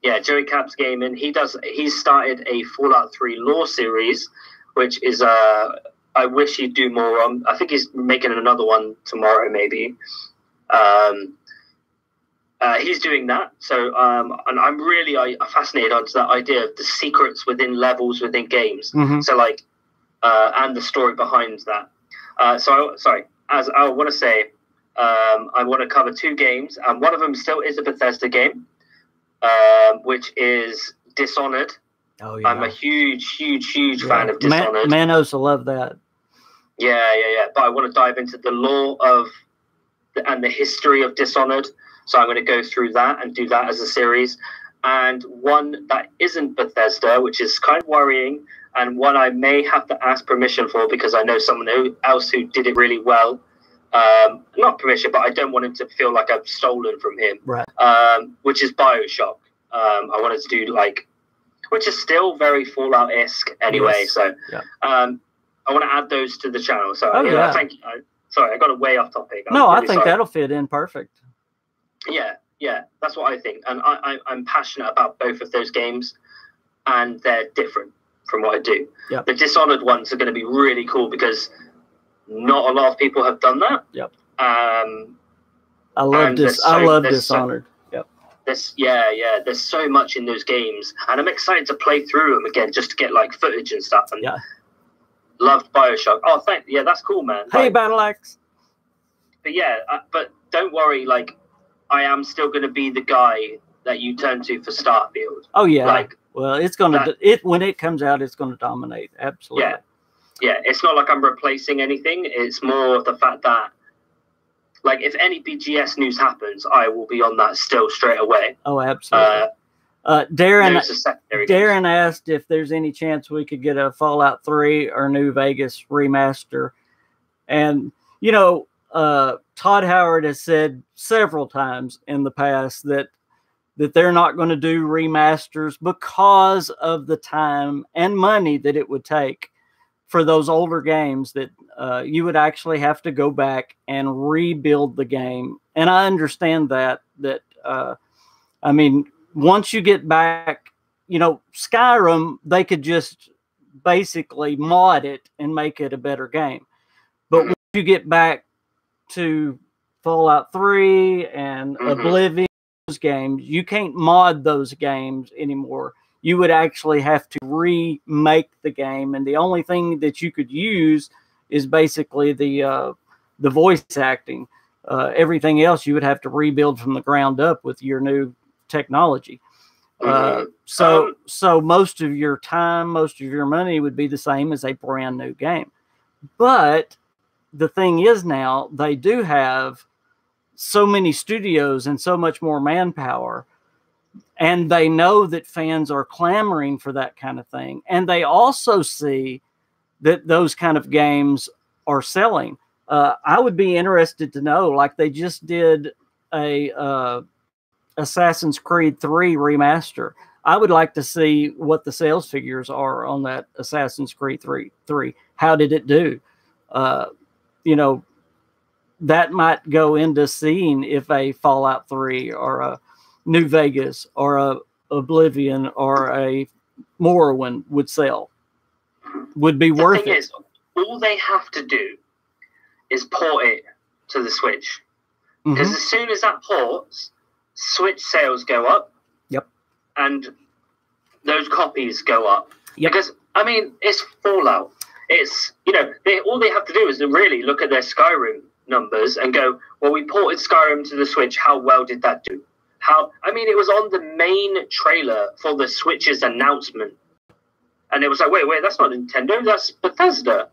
Yeah, Joey Caps Gaming. He's started a Fallout 3 lore series, which is I wish he'd do more on. I think he's making another one tomorrow, maybe. He's doing that. So, and I'm really fascinated onto that idea of the secrets within levels within games. So, like, and the story behind that. As I want to say, I want to cover 2 games, and one of them still is a Bethesda game, which is Dishonored. Oh, yeah. I'm a huge fan of Dishonored. Manos will love that. Yeah. But I want to dive into the lore and the history of Dishonored. So I'm going to go through that and do that as a series. And one that isn't Bethesda, which is kind of worrying, and one I may have to ask permission for, because I know someone else who did it really well. Not permission, but I don't want him to feel like I've stolen from him. Right. Which is BioShock. I wanted to do which is still very Fallout-esque anyway. Yes. So I want to add those to the channel. So thank you. Sorry, I got way off topic. I think that'll fit in perfect. Yeah, that's what I think. And I'm passionate about both of those games, and they're different from what I do. Yep. The Dishonored ones are going to be really cool because not a lot of people have done that. Yep. I love Dishonored. There's so much in those games, and I'm excited to play through them again just to get like footage and stuff. And loved BioShock. Oh, that's cool, man. Hey, Battle Axe. But but don't worry. Like, I am still going to be the guy that you turn to for Starfield. Oh yeah. Well, it's gonna when it comes out, it's gonna dominate. Absolutely. Yeah. It's not like I'm replacing anything. It's more of the fact that, like, if any BGS news happens, I will be on that still straight away. Oh, absolutely. Darren asked if there's any chance we could get a Fallout 3 or New Vegas remaster. And, Todd Howard has said several times in the past that they're not going to do remasters because of the time and money that it would take for those older games, that you would actually have to go back and rebuild the game. And I understand that once you get back, Skyrim, they could just basically mod it and make it a better game. But once you get back to Fallout 3 and Oblivion, those games, you can't mod those games anymore. You would actually have to remake the game, and the only thing that you could use is basically the voice acting. Everything else you would have to rebuild from the ground up with your new technology. So most of your time, most of your money would be the same as a brand new game. But the thing is, now they do have so many studios and so much more manpower, and they know that fans are clamoring for that kind of thing. And they also see that those kind of games are selling. I would be interested to know, like they just did a Assassin's Creed 3 remaster. I would like to see what the sales figures are on that Assassin's Creed 3. How did it do? That might go into seeing if a Fallout 3 or a New Vegas or a Oblivion or a Morrowind would sell. Would be worth it. The thing is, all they have to do is port it to the Switch. Because as soon as that ports, Switch sales go up. Yep. And those copies go up. Yep. Because, it's Fallout. It's, all they have to do is really look at their Skyrim numbers and go, well, we ported Skyrim to the Switch. How well did that do? I mean, it was on the main trailer for the Switch's announcement. And it was like, wait, that's not Nintendo, that's Bethesda.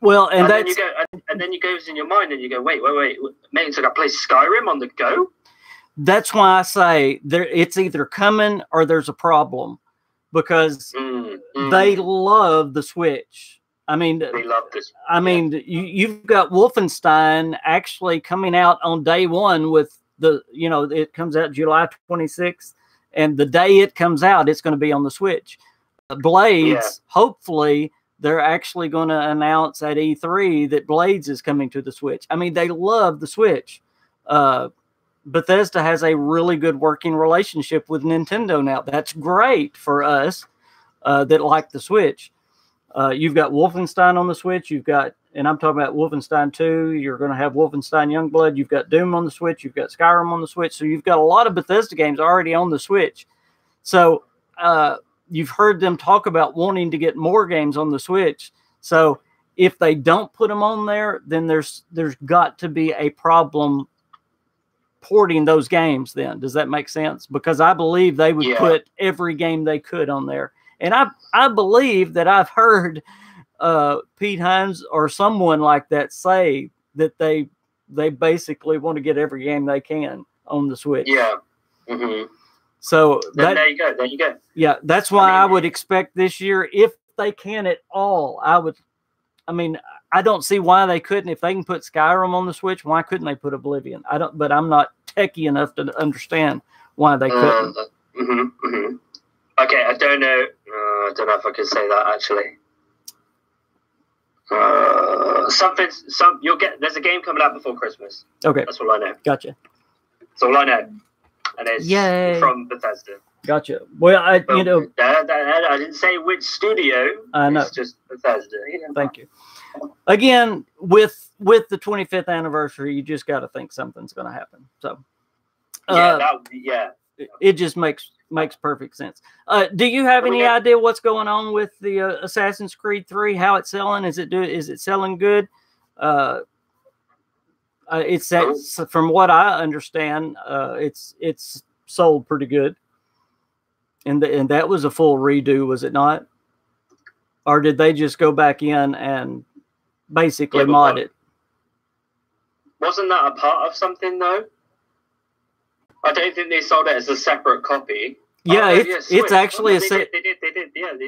Well, and then you go, and then it goes in your mind and you go, wait, means I got to play Skyrim on the go? That's why I say it's either coming or there's a problem, because they love the Switch. I mean, they love this. I mean, you've got Wolfenstein actually coming out on day one with it comes out July 26th, and the day it comes out, it's going to be on the Switch. Blades, hopefully, they're actually going to announce at E3 that Blades is coming to the Switch. I mean, they love the Switch. Bethesda has a really good working relationship with Nintendo now. That's great for us that like the Switch. You've got Wolfenstein on the Switch. You've got, and I'm talking about Wolfenstein 2. You're going to have Wolfenstein Youngblood. You've got Doom on the Switch. You've got Skyrim on the Switch. So you've got a lot of Bethesda games already on the Switch. So you've heard them talk about wanting to get more games on the Switch. So if they don't put them on there, then there's got to be a problem porting those games then. Does that make sense? Because I believe they would put every game they could on there. And I believe that I've heard Pete Hines or someone like that say that they basically want to get every game they can on the Switch. Yeah. Mm-hmm. So there you go. There you go. Yeah, that's why I would expect this year, if they can at all, I don't see why they couldn't. If they can put Skyrim on the Switch, why couldn't they put Oblivion? But I'm not techie enough to understand why they couldn't. Okay, I don't know. I don't know if I can say that actually. You'll get. There's a game coming out before Christmas. Okay, that's all I know. Gotcha. That's all I know, and it's from Bethesda. Gotcha. Well, I didn't say which studio. I know. It's just Bethesda. Thank you. Again, with the 25th anniversary, you just got to think something's going to happen. So, it just makes perfect sense. Do you have any idea what's going on with the Assassin's Creed 3? How it's selling? Is it selling good? From what I understand, it's sold pretty good. And that was a full redo, was it not? Or did they just go back in and basically mod it? Wasn't that a part of something though? I don't think they sold it as a separate copy. Yeah, it's actually they did.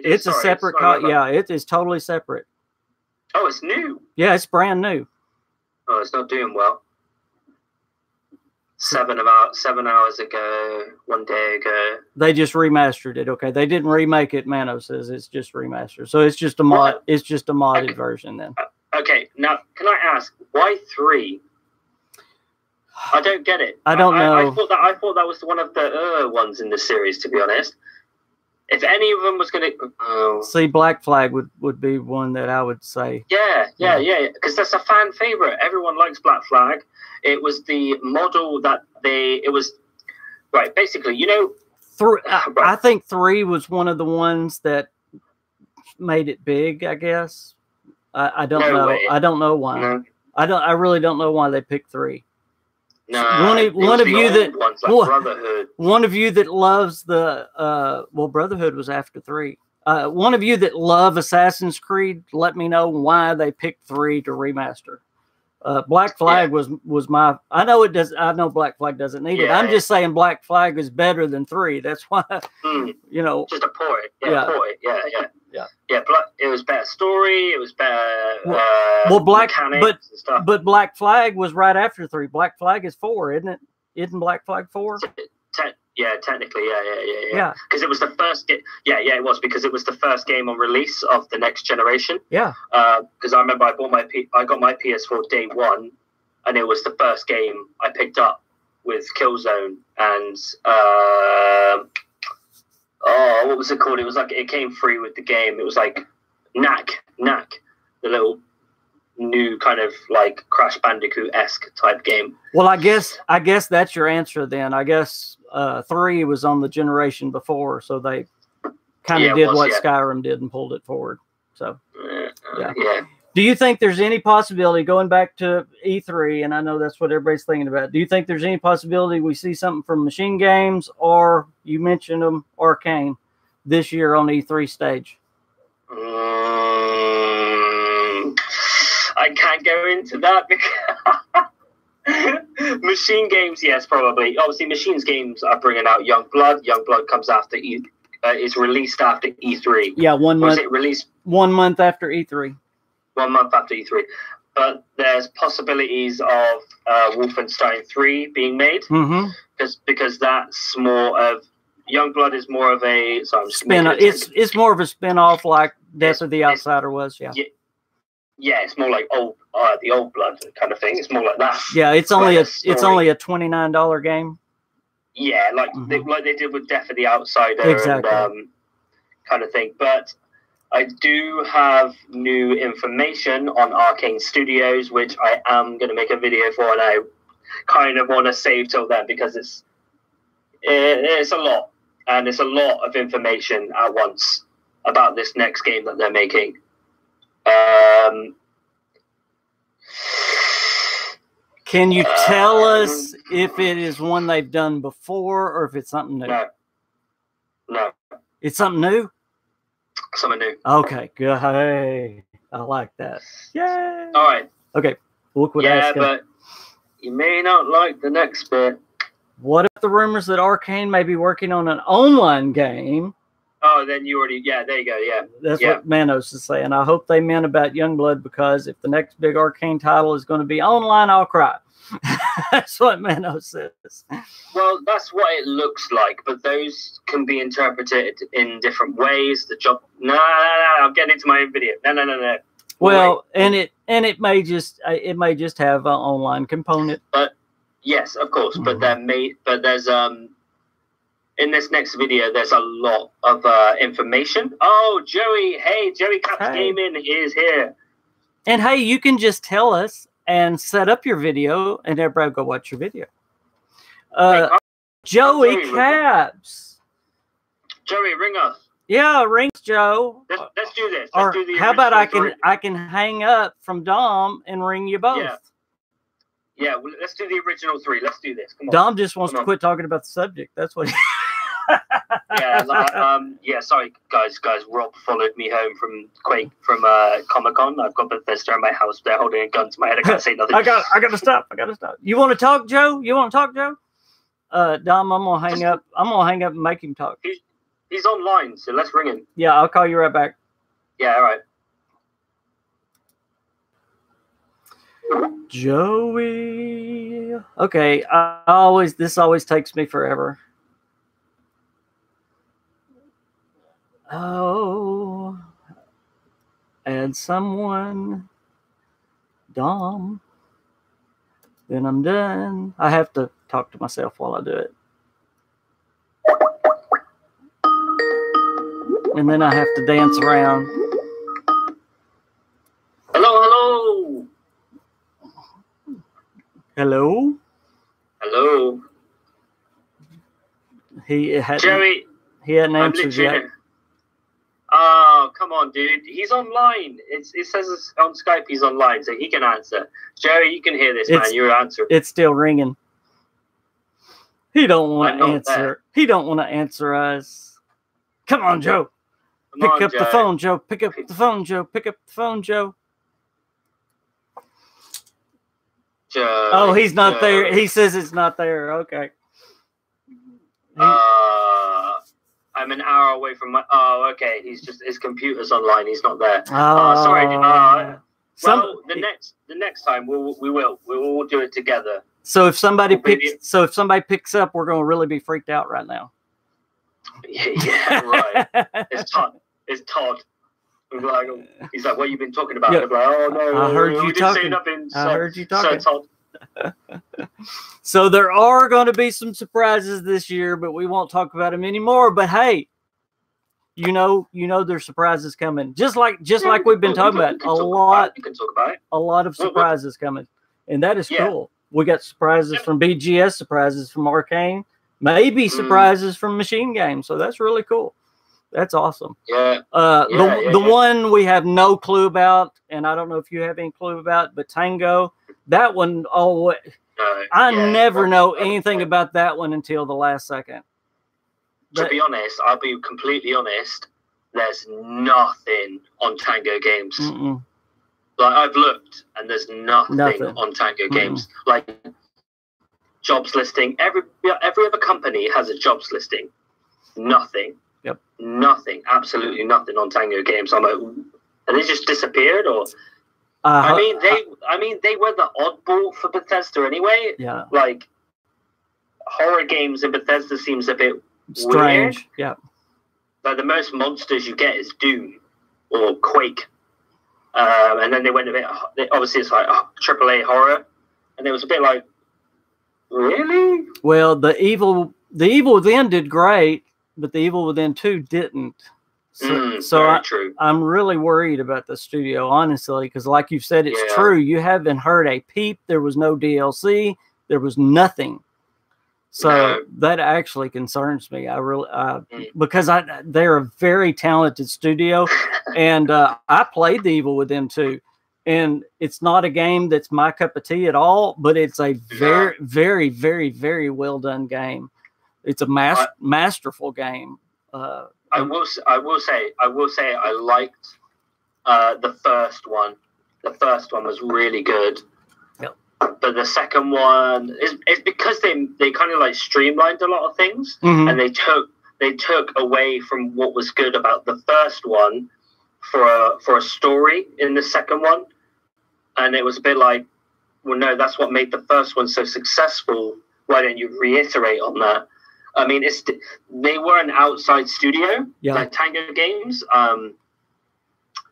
It's a separate copy. Yeah, it is totally separate. Oh, it's new. Yeah, it's brand new. Oh, it's not doing well. 7 hours ago, 1 day ago. They just remastered it. Okay, they didn't remake it. Mano says it's just remastered, so it's just a mod. It's just a modded version then. Okay, now can I ask why 3? I don't get it. I don't know. I thought that was one of the ones in the series. To be honest, if any of them was going to see, Black Flag would be one that I would say. Yeah, because that's a fan favorite. Everyone likes Black Flag. It was the model that it was right. Basically, I think 3 was one of the ones that made it big. I guess I don't know. Way. I don't know why. No. I really don't know why they picked 3. No, one of you that ones like Brotherhood. One of you that loves the Brotherhood was after 3. One of you that love Assassin's Creed, let me know why they picked 3 to remaster. Black Flag was my. I know it does. I know Black Flag doesn't need it. I'm just saying Black Flag is better than 3. That's why just a port. Yeah. It was better story. It was better. Mechanics and stuff. But Black Flag was right after 3. Black Flag is 4, isn't it? Isn't Black Flag 4? Technically, yeah. Because it was the first game. Yeah, it was because it was the first game on release of the next generation. Yeah. Because I remember I got my PS4 day 1, and it was the first game I picked up with Killzone and what was it called? It was like it came free with the game. It was like Knack, the little new kind of like Crash Bandicoot-esque type game. Well, I guess that's your answer then. I guess 3 was on the generation before, so they kind of did what Skyrim did and pulled it forward. So, yeah. Do you think there's any possibility, going back to E3, and I know that's what everybody's thinking about, do you think there's any possibility we see something from Machine Games, or you mentioned them, Arcane, this year on the E3 stage? I can't go into that because Machine Games, yes, probably. Obviously, Machine Games are bringing out Youngblood. Youngblood comes after is released after E3. Yeah, 1 month. Was it released 1 month after E3? 1 month after E3. But there's possibilities of Wolfenstein 3 being made, because that's more of Youngblood is more of a spin. It's more of a spin-off, like Death of the Outsider was. Yeah, it's more like the old Blood kind of thing. It's more like that. Yeah, it's only a $29 game. Yeah, like they did with Death of the Outsider, exactly. And, kind of thing. But I do have new information on Arcane Studios, which I am going to make a video for, and I kind of want to save till then because it's a lot, and it's a lot of information at once about this next game that they're making. Can you tell us if it is one they've done before or if it's something new? No. It's something new? Something new. Okay, good. Hey, I like that. Yay! All right. Okay, look what but you may not like the next bit. What if the rumors that Arcane may be working on an online game? Oh, then you already, there you go, yeah. That's what Manos is saying. I hope they meant about Youngblood, because if the next big Arcane title is going to be online, I'll cry. That's what Manos says. Well, that's what it looks like, but those can be interpreted in different ways. No, I'm getting into my own video. No. Well, and it may just have an online component. But yes, of course. But there's in this next video, there's a lot of information. Oh, Joey! Hey, Joey Caps Gaming is here. And hey, you can just tell us and set up your video, and everybody go watch your video. Joey Caps. Joey, ring us. Yeah, ring Joe. Let's do this. Or let's do the how about three. I can hang up from Dom and ring you both. Yeah. Well, let's do the original 3. Let's do this. Come on. Dom just wants to quit talking about the subject. That's what. Sorry, guys. Rob followed me home from Comic-Con. I've got Bethesda in my house. They're holding a gun to my head. I can't say nothing. I gotta stop. You want to talk, Joe? Dom, I'm gonna hang up. I'm gonna hang up and make him talk. He's online, so let's ring him. Yeah, I'll call you right back. Yeah, all right. Joey. Okay, this always takes me forever. Oh, add someone. Dom. Then I'm done. I have to talk to myself while I do it. And then I have to dance around. Hello. Hello? Hello. He hadn't answered yet. Oh, come on, dude. He's online. It says on Skype he's online, so he can answer. Jerry, you can hear this, man. You're answering. It's still ringing. He don't want to answer. He don't want to answer us. Come on, Joe. Pick up the phone, Joe. Pick up the phone, Joe. Pick up the phone, Joe. Oh, he's not there. He says it's not there. Okay. I'm an hour away from my. Oh, okay. His computer's online. He's not there. Sorry. The next time we will do it together. So if somebody picks up, we're gonna really be freaked out right now. Yeah, right. It's Todd. He's like, what have you been talking about? Yeah. I'm like, oh no, I heard you talking. I heard you talking. So there are going to be some surprises this year, but we won't talk about them anymore. But hey, you know, there's surprises coming. Just like we've been talking about, a lot of surprises coming, and that is cool. We got surprises from BGS, surprises from Arcane, maybe surprises from Machine Games. So that's really cool. That's awesome. Yeah. The one we have no clue about, and I don't know if you have any clue about, but Tango, that one, I never know anything about that one until the last second. To be honest, I'll be completely honest, there's nothing on Tango Games. Like, I've looked, and there's nothing on Tango Games. Like, jobs listing. Every other company has a jobs listing. Nothing. Yep. Nothing. Absolutely nothing on Tango Games. I'm like, have they just disappeared? Or I mean, they were the oddball for Bethesda anyway. Yeah. Like, horror games in Bethesda seems a bit strange. Weird. Yeah. Like, the most monsters you get is Doom or Quake. And then they went a bit, obviously it's like AAA horror. And it was a bit like, really? Well, the Evil Within did great, but the Evil Within 2 didn't. So I'm really worried about the studio, honestly, because like you've said, it's true. You haven't heard a peep. There was no DLC. There was nothing. So that actually concerns me. I really, because they're a very talented studio, and I played the Evil Within 2, and it's not a game that's my cup of tea at all, but it's a very, very, very, very well done game. It's a masterful game. I will say I liked the first one. The first one was really good. But the second one is because they kind of like streamlined a lot of things, and they took away from what was good about the first one for a story in the second one, and it was a bit like, well, no, that's what made the first one so successful. Why don't you reiterate on that? I mean, they were an outside studio, like Tango Games,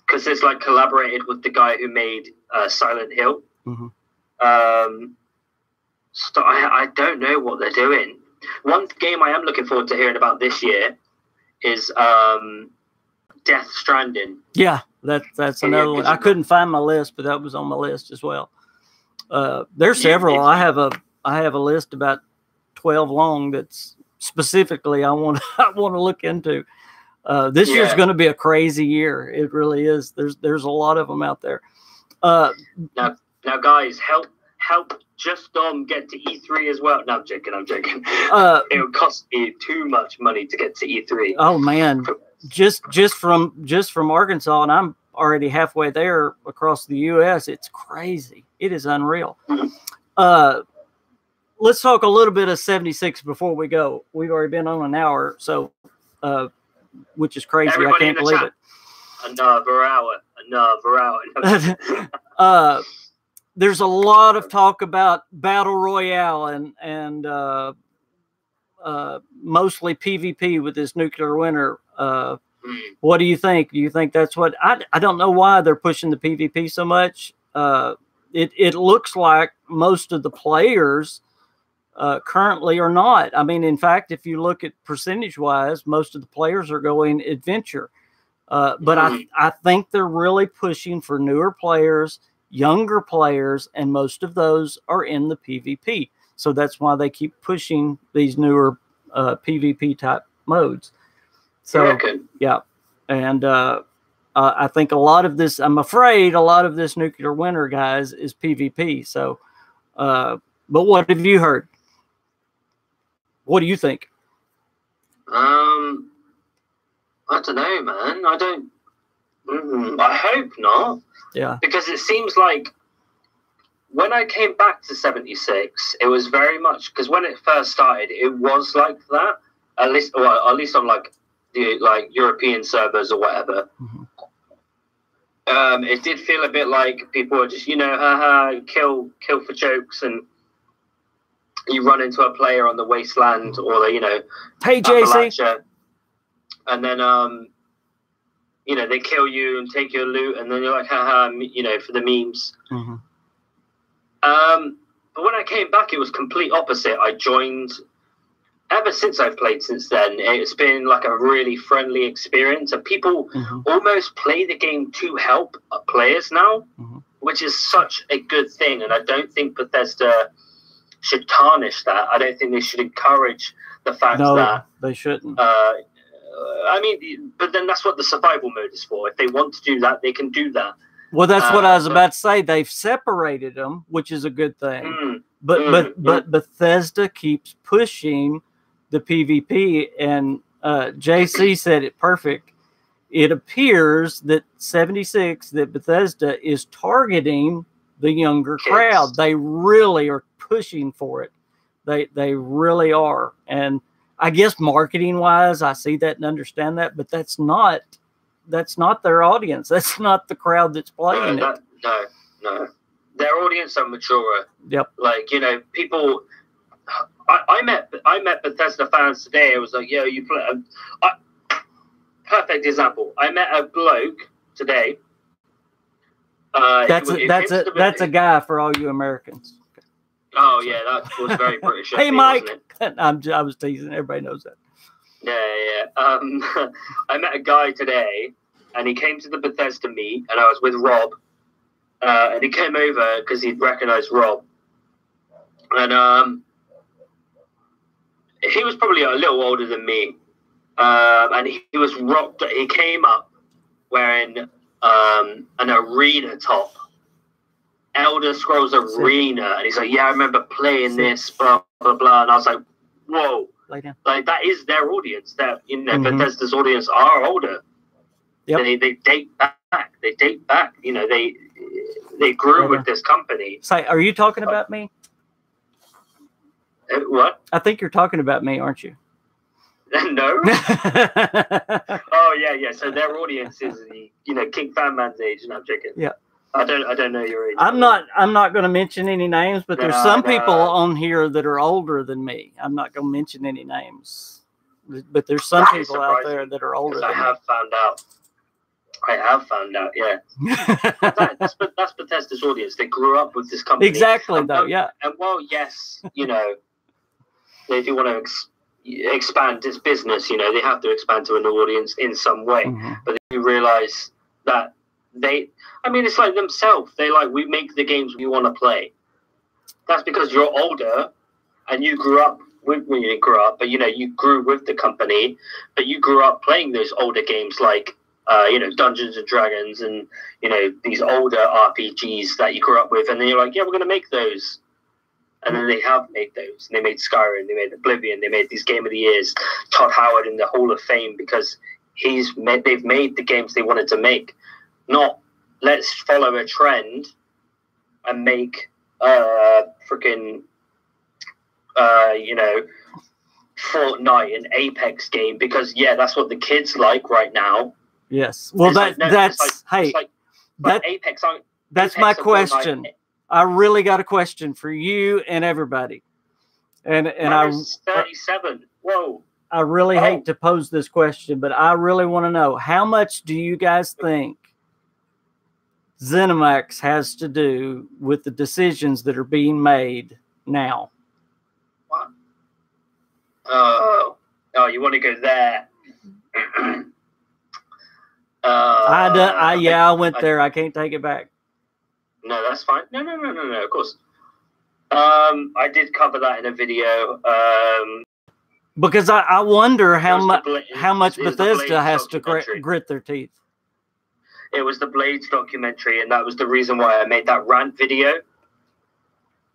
because it's like collaborated with the guy who made Silent Hill. So I don't know what they're doing. One game I am looking forward to hearing about this year is Death Stranding. Yeah, that's another one. I couldn't find my list, but that was on my list as well. There's several. I have a list about 12 long that's specifically I want to look into. This year's going to be a crazy year. It really is. There's a lot of them out there. Now, guys, help just get to E3 as well. No, I'm joking. It would cost me too much money to get to E3. Oh man, just from Arkansas, and I'm already halfway there across the U.S. It's crazy. It is unreal. Let's talk a little bit of 76 before we go. We've already been on an hour, so which is crazy. Everybody I can't believe it. Another hour. There's a lot of talk about Battle Royale and mostly PvP with this nuclear winter. What do you think? Do you think that's what... I don't know why they're pushing the PvP so much. It looks like most of the players currently are not. I mean, in fact, if you look at percentage-wise, most of the players are going adventure. But I think they're really pushing for newer players, younger players, and most of those are in the PvP. So that's why they keep pushing these newer PvP type modes. So yeah, and I think a lot of this, I'm afraid, a lot of this nuclear winter, guys, is PvP. So, but what have you heard? What do you think? I don't know, man. I hope not. Yeah. Because it seems like when I came back to 76, it was very much, because when it first started, it was like that. At least on like the European servers or whatever. It did feel a bit like people were just, kill for jokes, and you run into a player on the wasteland or the, hey JC, and then they kill you and take your loot, and then you're like, for the memes. But when I came back, it was complete opposite. I joined. Ever since I've played since then, it's been like a really friendly experience, and people almost play the game to help players now, which is such a good thing. And I don't think Bethesda should tarnish that. I don't think they should encourage the fact that they shouldn't. I mean, but then that's what the survival mode is for. If they want to do that, they can do that. Well, that's what I was about to say. They've separated them, which is a good thing. But Bethesda keeps pushing the PvP, and JC said it perfect. It appears that 76, that Bethesda is targeting the younger crowd. They really are pushing for it. They really are. And I guess marketing wise, I see that and understand that, but that's not their audience. That's not the crowd that's playing it. No. Their audience are mature. Yep. Like, you know, people. I met Bethesda fans today. I was like, yo, you play. Perfect example. I met a bloke today. That's a guy for all you Americans. Oh yeah, that was very British. Hey, Mike. I was teasing. Everybody knows that. Yeah. I met a guy today, and he came to the Bethesda meet, and I was with Rob, and he came over because he'd recognized Rob, and he was probably a little older than me, and he was rocked. He came up wearing an arena top. Elder Scrolls Arena, and he's like, yeah, I remember playing this, blah blah blah, and I was like, whoa, like that is their audience. That, you know, Bethesda's audience are older. Yep. They date back. They date back. You know, they grew with this company. Say, are you talking about me? What? I think you're talking about me, aren't you? No. Oh yeah. So their audience is the, you know, KingFanMan's age, and I'm joking. Yeah. I don't know your age. I'm not going to mention any names, but there's some people on here that are older than me. I'm not going to mention any names, but there's some people out there that are older than me. I have found out. Yeah. that's Bethesda's audience. They grew up with this company. Exactly, though. Yeah. And well, yes, you know, they do want to expand its business. You know, they have to expand to an audience in some way, but you realize that. It's like themselves. They like, we make the games we want to play. That's because you're older and you grew up with, well, you didn't grow up, but you know, you grew with the company, but you grew up playing those older games like, you know, Dungeons and Dragons and, you know, these older RPGs that you grew up with. And then you're like, yeah, we're going to make those. And then they have made those. And they made Skyrim, they made Oblivion, they made these Game of the Years, Todd Howard in the Hall of Fame, because they've made the games they wanted to make. Not let's follow a trend and make freaking you know, Fortnite and Apex game because that's what the kids like right now. Yes. Well, that's Apex. That's my question. I really got a question for you and everybody. And I 37. Whoa. I really hate to pose this question, but I really want to know, how much do you guys think ZeniMax has to do with the decisions that are being made now? What? Oh, you want to go there? I went there. I can't take it back. No, that's fine. No. Of course. I did cover that in a video. Because I wonder how much Bethesda has to grit their teeth. It was the Blades documentary, and that was the reason why I made that rant video.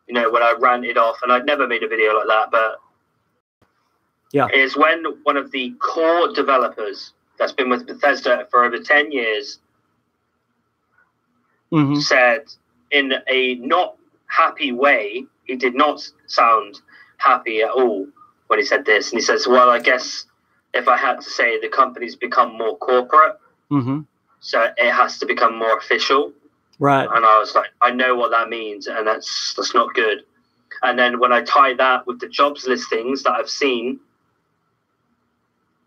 You know, when I ranted off, and I'd never made a video like that, but is when one of the core developers that's been with Bethesda for over 10 years said in a not happy way, he did not sound happy at all when he said this. And he says, well, I guess if I had to say, the company's become more corporate. So it has to become more official. Right. And I was like, I know what that means, and that's not good. And then when I tie that with the jobs listings that I've seen,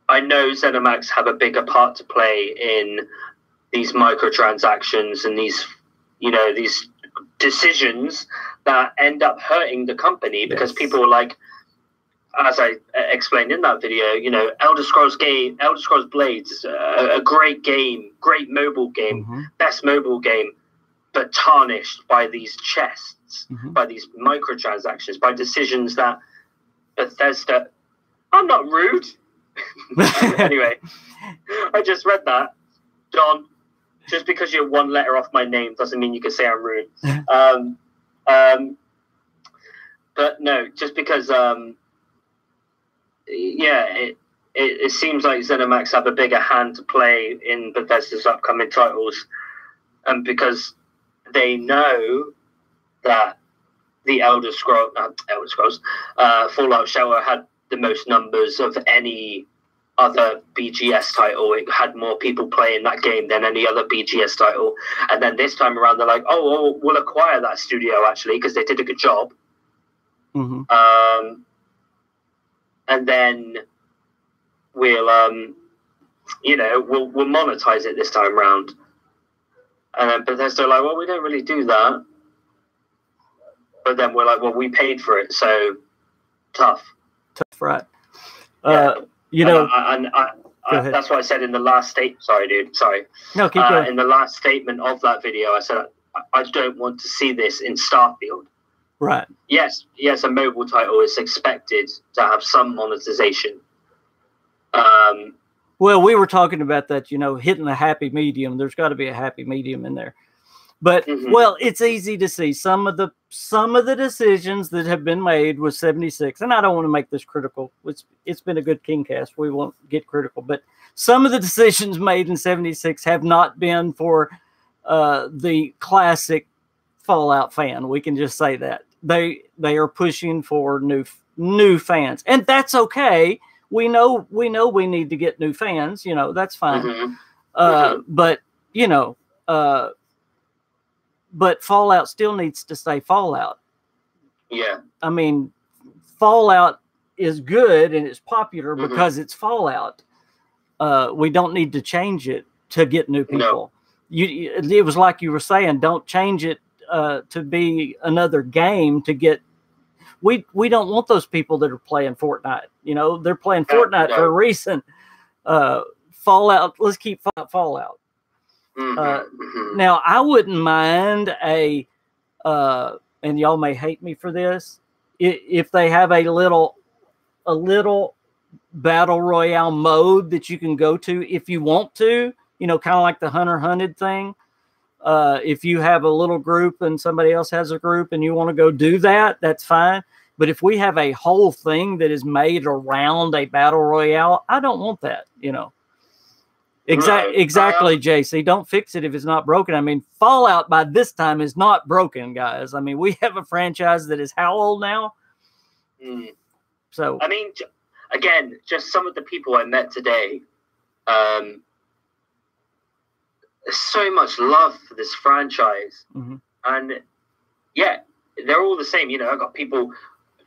I know ZeniMax have a bigger part to play in these microtransactions and these, you know, these decisions that end up hurting the company because people are like, as I explained in that video, you know, Elder Scrolls Blades is a great game, great mobile game, best mobile game, but tarnished by these chests, by these microtransactions, by decisions that Bethesda. I'm not rude. Anyway, I just read that. Don, just because you're one letter off my name doesn't mean you can say I'm rude. But no, just because, it seems like ZeniMax have a bigger hand to play in Bethesda's upcoming titles, and because they know that the Fallout Shelter had the most numbers of any other BGS title. It had more people playing that game than any other BGS title. And then this time around, they're like, oh, we'll acquire that studio, actually, because they did a good job. Mm-hmm. And then we'll monetize it this time around. And then Bethesda are like, well, we don't really do that. But then we're like, well, we paid for it, so tough. Tough, right? Yeah. And that's what I said in the last statement. Sorry, dude. Sorry. No, keep going. In the last statement of that video, I said I don't want to see this in Starfield. Right. Yes, a mobile title is expected to have some monetization. Well, we were talking about that, hitting the happy medium. There's got to be a happy medium in there. But well, it's easy to see some of the decisions that have been made with 76, and I don't want to make this critical. It's been a good KingCast. We won't get critical, but some of the decisions made in 76 have not been for the classic Fallout fan. We can just say that they are pushing for new fans, and that's okay. We know we need to get new fans. That's fine. But Fallout still needs to stay Fallout. Yeah. I mean, Fallout is good and it's popular because it's Fallout. We don't need to change it to get new people. No. It was like you were saying, don't change it to be another game to get. We don't want those people that are playing Fortnite. They're playing Fortnite for a reason. Fallout, let's keep Fallout. Now, I wouldn't mind and y'all may hate me for this, if they have a little battle royale mode that you can go to if you want to, kind of like the Hunter Hunted thing. If you have a little group and somebody else has a group and you want to go do that, that's fine. But if we have a whole thing that is made around a battle royale, I don't want that, Exactly, JC. Don't fix it if it's not broken. I mean, Fallout by this time is not broken, guys. I mean, we have a franchise that is how old now? So, I mean, again, just some of the people I met today, there's so much love for this franchise. And, yeah, they're all the same. I've got people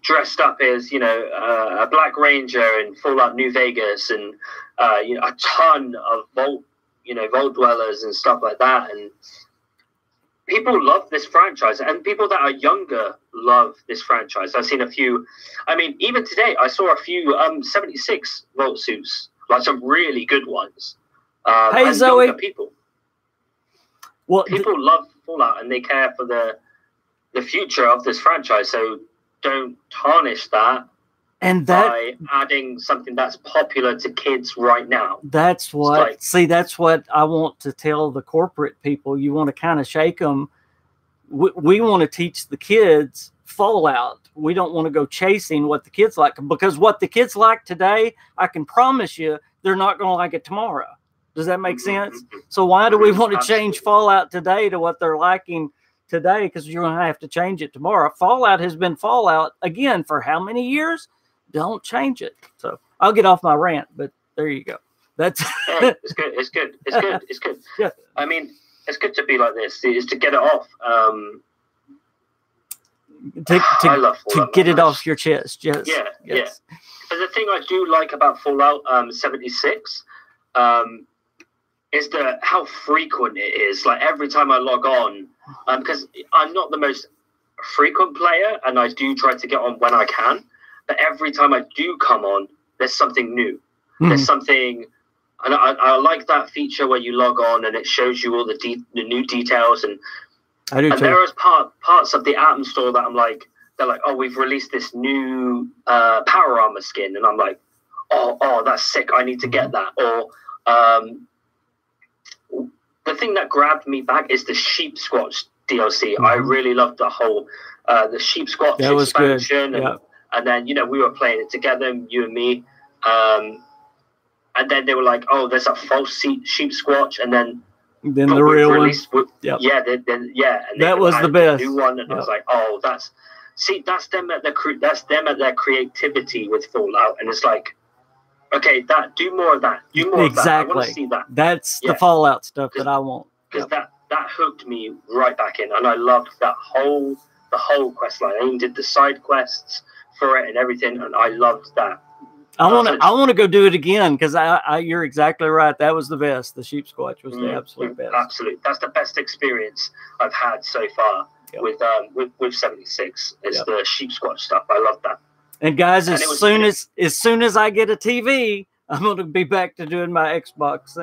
dressed up as, a Black Ranger in Fallout New Vegas and, a ton of Vault Dwellers and stuff like that. And people love this franchise, and people that are younger love this franchise. I've seen a few. I mean, even today, I saw a few 76 Vault suits, like some really good ones. Hey, Zoe. People. Well, people love Fallout, and they care for the future of this franchise. So don't tarnish that. And by adding something that's popular to kids right now. That's what, that's what I want to tell the corporate people. You want to kind of shake them. We want to teach the kids Fallout. We don't want to go chasing what the kids like, because what the kids like today, I can promise you, they're not going to like it tomorrow. Does that make sense? So why do we want to change Fallout today to what they're liking today? Because you're going to have to change it tomorrow. Fallout has been Fallout again for how many years? Don't change it. So I'll get off my rant, but there you go. That's it's good. It's good. It's good. It's good. Yeah. I mean, it's good to be like this. Is to get it off. I love Fallout, to get it off your chest. Yes. Yeah. Yes. Yeah. But the thing I do like about Fallout 76 is how frequent it is. Like every time I log on, because I'm not the most frequent player, and I do try to get on when I can. But every time I do come on, there's something new. There's something, and I like that feature where you log on and it shows you all the new details. And I do too. There is parts of the Atom Store that I'm like, they're like, oh, we've released this new power armor skin, and I'm like, oh, that's sick. I need to get that. Or The thing that grabbed me back is the Sheep Squatch DLC. I really loved the whole the Sheep Squatch expansion, and then we were playing it together, you and me, and then they were like, "Oh, there's a false Sheep Squatch," and then the real one. And that was the best new one, and I was like, "Oh, that's them at their creativity with Fallout," and it's like, okay, do more of that. Do more of that. I want to see that. That's the Fallout stuff that I want. Because that hooked me right back in, and I loved the whole quest line. I even did the side quests for it and everything, and I loved that. I want to go do it again because you're exactly right. That was the best. The Sheep Squatch was the absolute best. Absolutely, that's the best experience I've had so far with 76. It's the Sheep Squatch stuff. I love that. And guys, as soon as I get a TV, I'm going to be back to doing my Xbox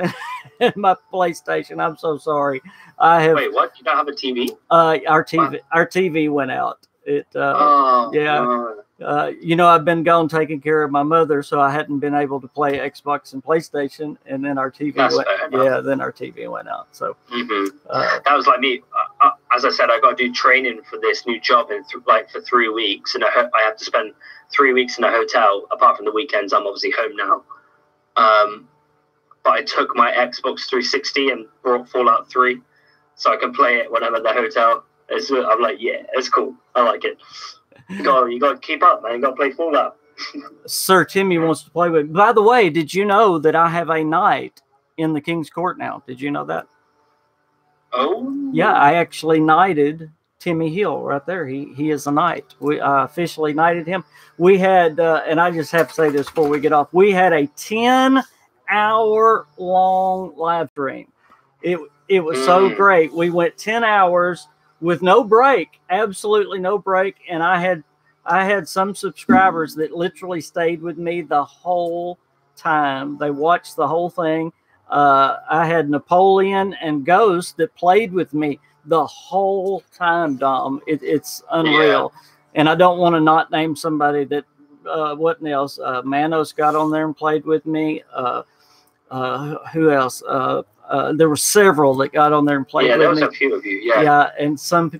and my PlayStation. I'm so sorry. Wait, what? You don't have a TV? Our TV went out. I've been gone taking care of my mother, so I hadn't been able to play Xbox and PlayStation, and then our TV went out. So that was like me. As I said, I got to do training for this new job for 3 weeks, and I have to spend 3 weeks in a hotel. Apart from the weekends, I'm obviously home now. But I took my Xbox 360 and brought Fallout 3, so I can play it when I'm at the hotel. I'm like, yeah, it's cool. I like it. You got to keep up, man. You got to play Fallout. Sir Timmy wants to play with me. By the way, did you know that I have a knight in the King's Court now? Did you know that? Oh. Yeah, I actually knighted Timmy Hill right there. He is a knight. We officially knighted him. We had, and I just have to say this before we get off, we had a 10-hour-long live stream. It was so great. We went 10 hours with no break, absolutely no break. And I had some subscribers that literally stayed with me the whole time. They watched the whole thing. I had Napoleon and Ghost that played with me the whole time, Dom. It's unreal. Yeah. And I don't want to not name somebody that what else. Manos got on there and played with me. Who else? There were several that got on there and played with me. Yeah, there was a few of you. Yeah. Yeah, and so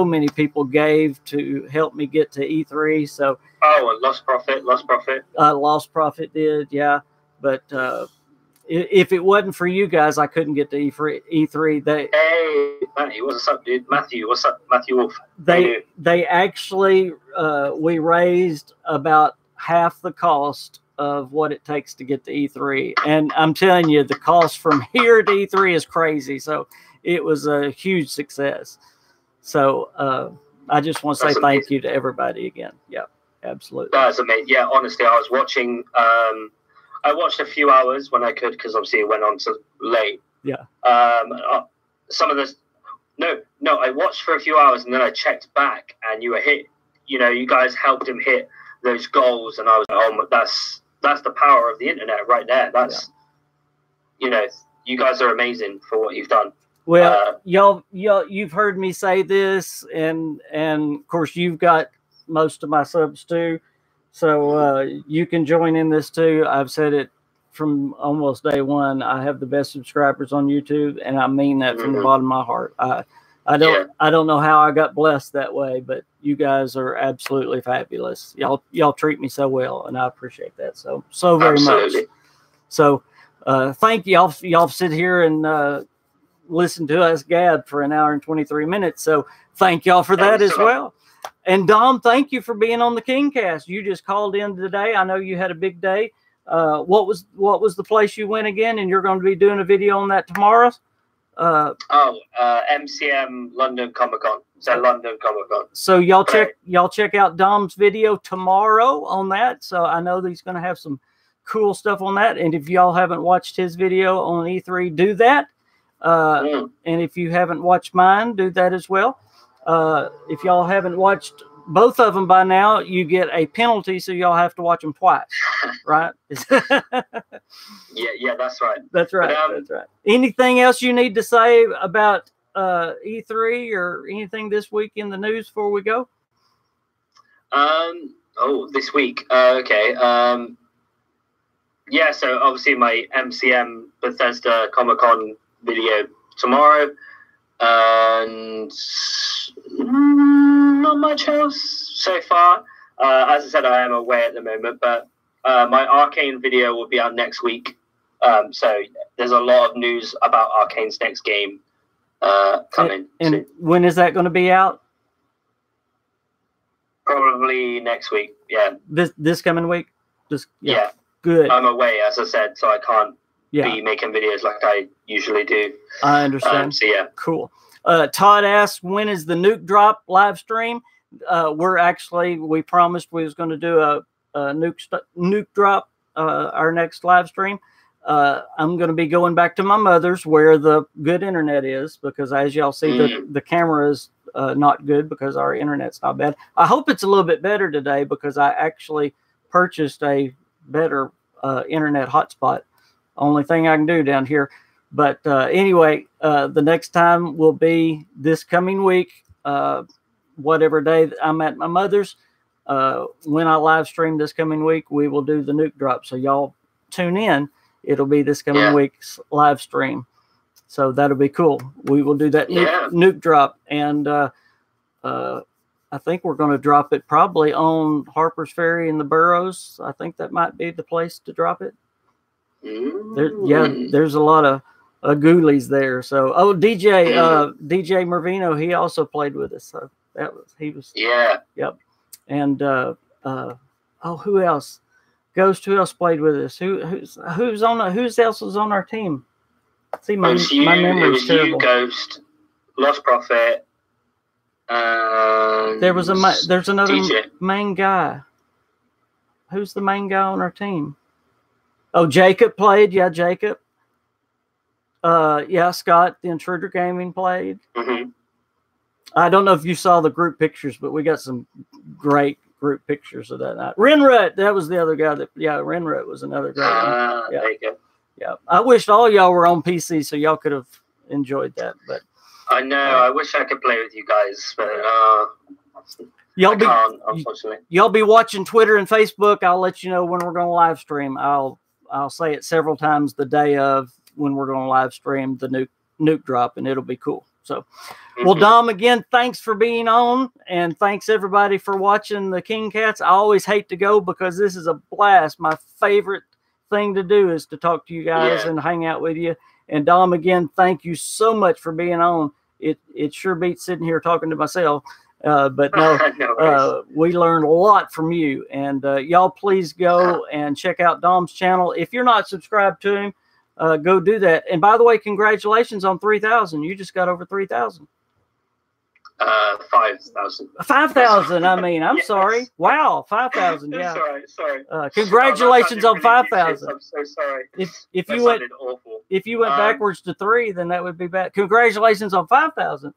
many people gave to help me get to E3. So. Oh, and Lost Prophet. Lost Prophet did, yeah. But if it wasn't for you guys, I couldn't get to E3. Hey, Matthew, what's up, dude? Matthew, what's up? Matthew Wolf. They actually, we raised about half the cost of what it takes to get to E3. And I'm telling you, the cost from here to E3 is crazy. So it was a huge success. So I just want to say thank you to everybody again. Yeah, absolutely. That's amazing. Yeah, honestly, I was watching, I watched a few hours when I could, because obviously it went on so late. Yeah. Some of this, no, I watched for a few hours and then I checked back and you were hit, you guys helped him hit those goals. And I was like, oh, that's the power of the internet right there. That's, you guys are amazing for what you've done. Well, y'all, you've heard me say this, and of course you've got most of my subs too. So you can join in this too. I've said it from almost day one. I have the best subscribers on YouTube, and I mean that from the bottom of my heart. I don't know how I got blessed that way, but you guys are absolutely fabulous. Y'all treat me so well, and I appreciate that so very much. So thank you. Y'all sit here and listen to us gab for 1 hour and 23 minutes. So thank y'all for that as well. And Dom, thank you for being on the KingCast. You just called in today. I know you had a big day. What was the place you went again? And you're going to be doing a video on that tomorrow? MCM London Comic Con. So London Comic Con. So y'all check out Dom's video tomorrow on that. So I know that he's going to have some cool stuff on that. And if y'all haven't watched his video on E3, do that. And if you haven't watched mine, do that as well. If y'all haven't watched both of them by now, you get a penalty, so y'all have to watch them twice, right? yeah, that's right. That's right. That's right. Anything else you need to say about E3 or anything this week in the news before we go? This week. Okay. yeah, so obviously my MCM Bethesda Comic Con video tomorrow, and not much else so far. As I said, I am away at the moment, but my Arcane video will be out next week. So there's a lot of news about Arcane's next game coming. And when is that going to be out? Probably next week. Yeah. This coming week. Yeah. Good. I'm away, as I said, so I can't be making videos like I usually do. I understand. So yeah. Cool. Todd asked, when is the Nuke Drop live stream? We promised we was going to do a Nuke Drop, our next live stream. I'm going to be going back to my mother's where the good internet is, because as y'all see, the camera is not good because our internet's not bad. I hope it's a little bit better today because I actually purchased a better internet hotspot. Only thing I can do down here. But anyway, the next time will be this coming week, whatever day I'm at my mother's. When I live stream this coming week, we will do the Nuke Drop. So y'all tune in. It'll be this coming week's live stream. So that'll be cool. We will do that Nuke Drop. And I think we're going to drop it probably on Harper's Ferry in the Burrows. I think that might be the place to drop it. There's a lot of ghoulies there. So, DJ Mervino, he also played with us. So he was. Yep. And who else? Ghost. Who else played with us? Who else was on our team? See, my memory's terrible. You, Ghost, Lost Prophet. There's another DJ. main guy. Who's the main guy on our team? Oh, Jacob played. Yeah, Jacob. Scott, the Intruder Gaming played. I don't know if you saw the group pictures, but we got some great group pictures of that night. Renrut, that was the other guy Renrut was another great one. There you go. Yeah. I wished all y'all were on PC so y'all could have enjoyed that, but I know. I wish I could play with you guys, but unfortunately. Y'all be watching Twitter and Facebook. I'll let you know when we're going to live stream. I'll say it several times the day of when we're going to live stream the nuke drop, and it'll be cool. So, well, Dom, again, thanks for being on, and thanks everybody for watching the KingCast. I always hate to go because this is a blast. My favorite thing to do is to talk to you guys and hang out with you. And Dom, again, thank you so much for being on. It sure beats sitting here talking to myself. But no, we learned a lot from you. And y'all please go and check out Dom's channel. If you're not subscribed to him, go do that. And by the way, congratulations on 3,000. You just got over 3,000. 5,000. 5,000. I mean, I'm sorry. Wow, 5,000. Yeah. Sorry. Congratulations on 5,000. I'm so sorry. If you went backwards to 3, then that would be bad. Congratulations on 5,000.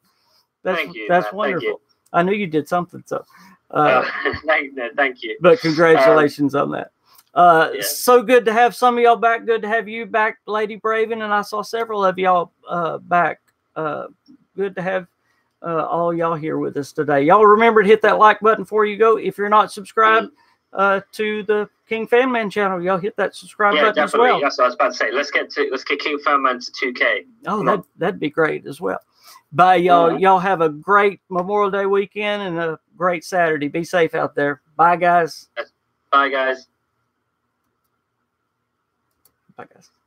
Thank you. That's wonderful. You. I knew you did something. So, thank you. But congratulations on that. So good to have some of y'all back. Good to have you back, Lady Braven, and I saw several of y'all back. Good to have all y'all here with us today. Y'all remember to hit that like button before you go. If you're not subscribed to the KingFanMan channel, y'all hit that subscribe button definitely. as well. That's what I was about to say. Let's get KingFanMan to 2K. Oh, that'd be great as well. Bye, y'all. Y'all have a great Memorial Day weekend and a great Saturday. Be safe out there. Bye, guys. Bye, guys. Bye, guys.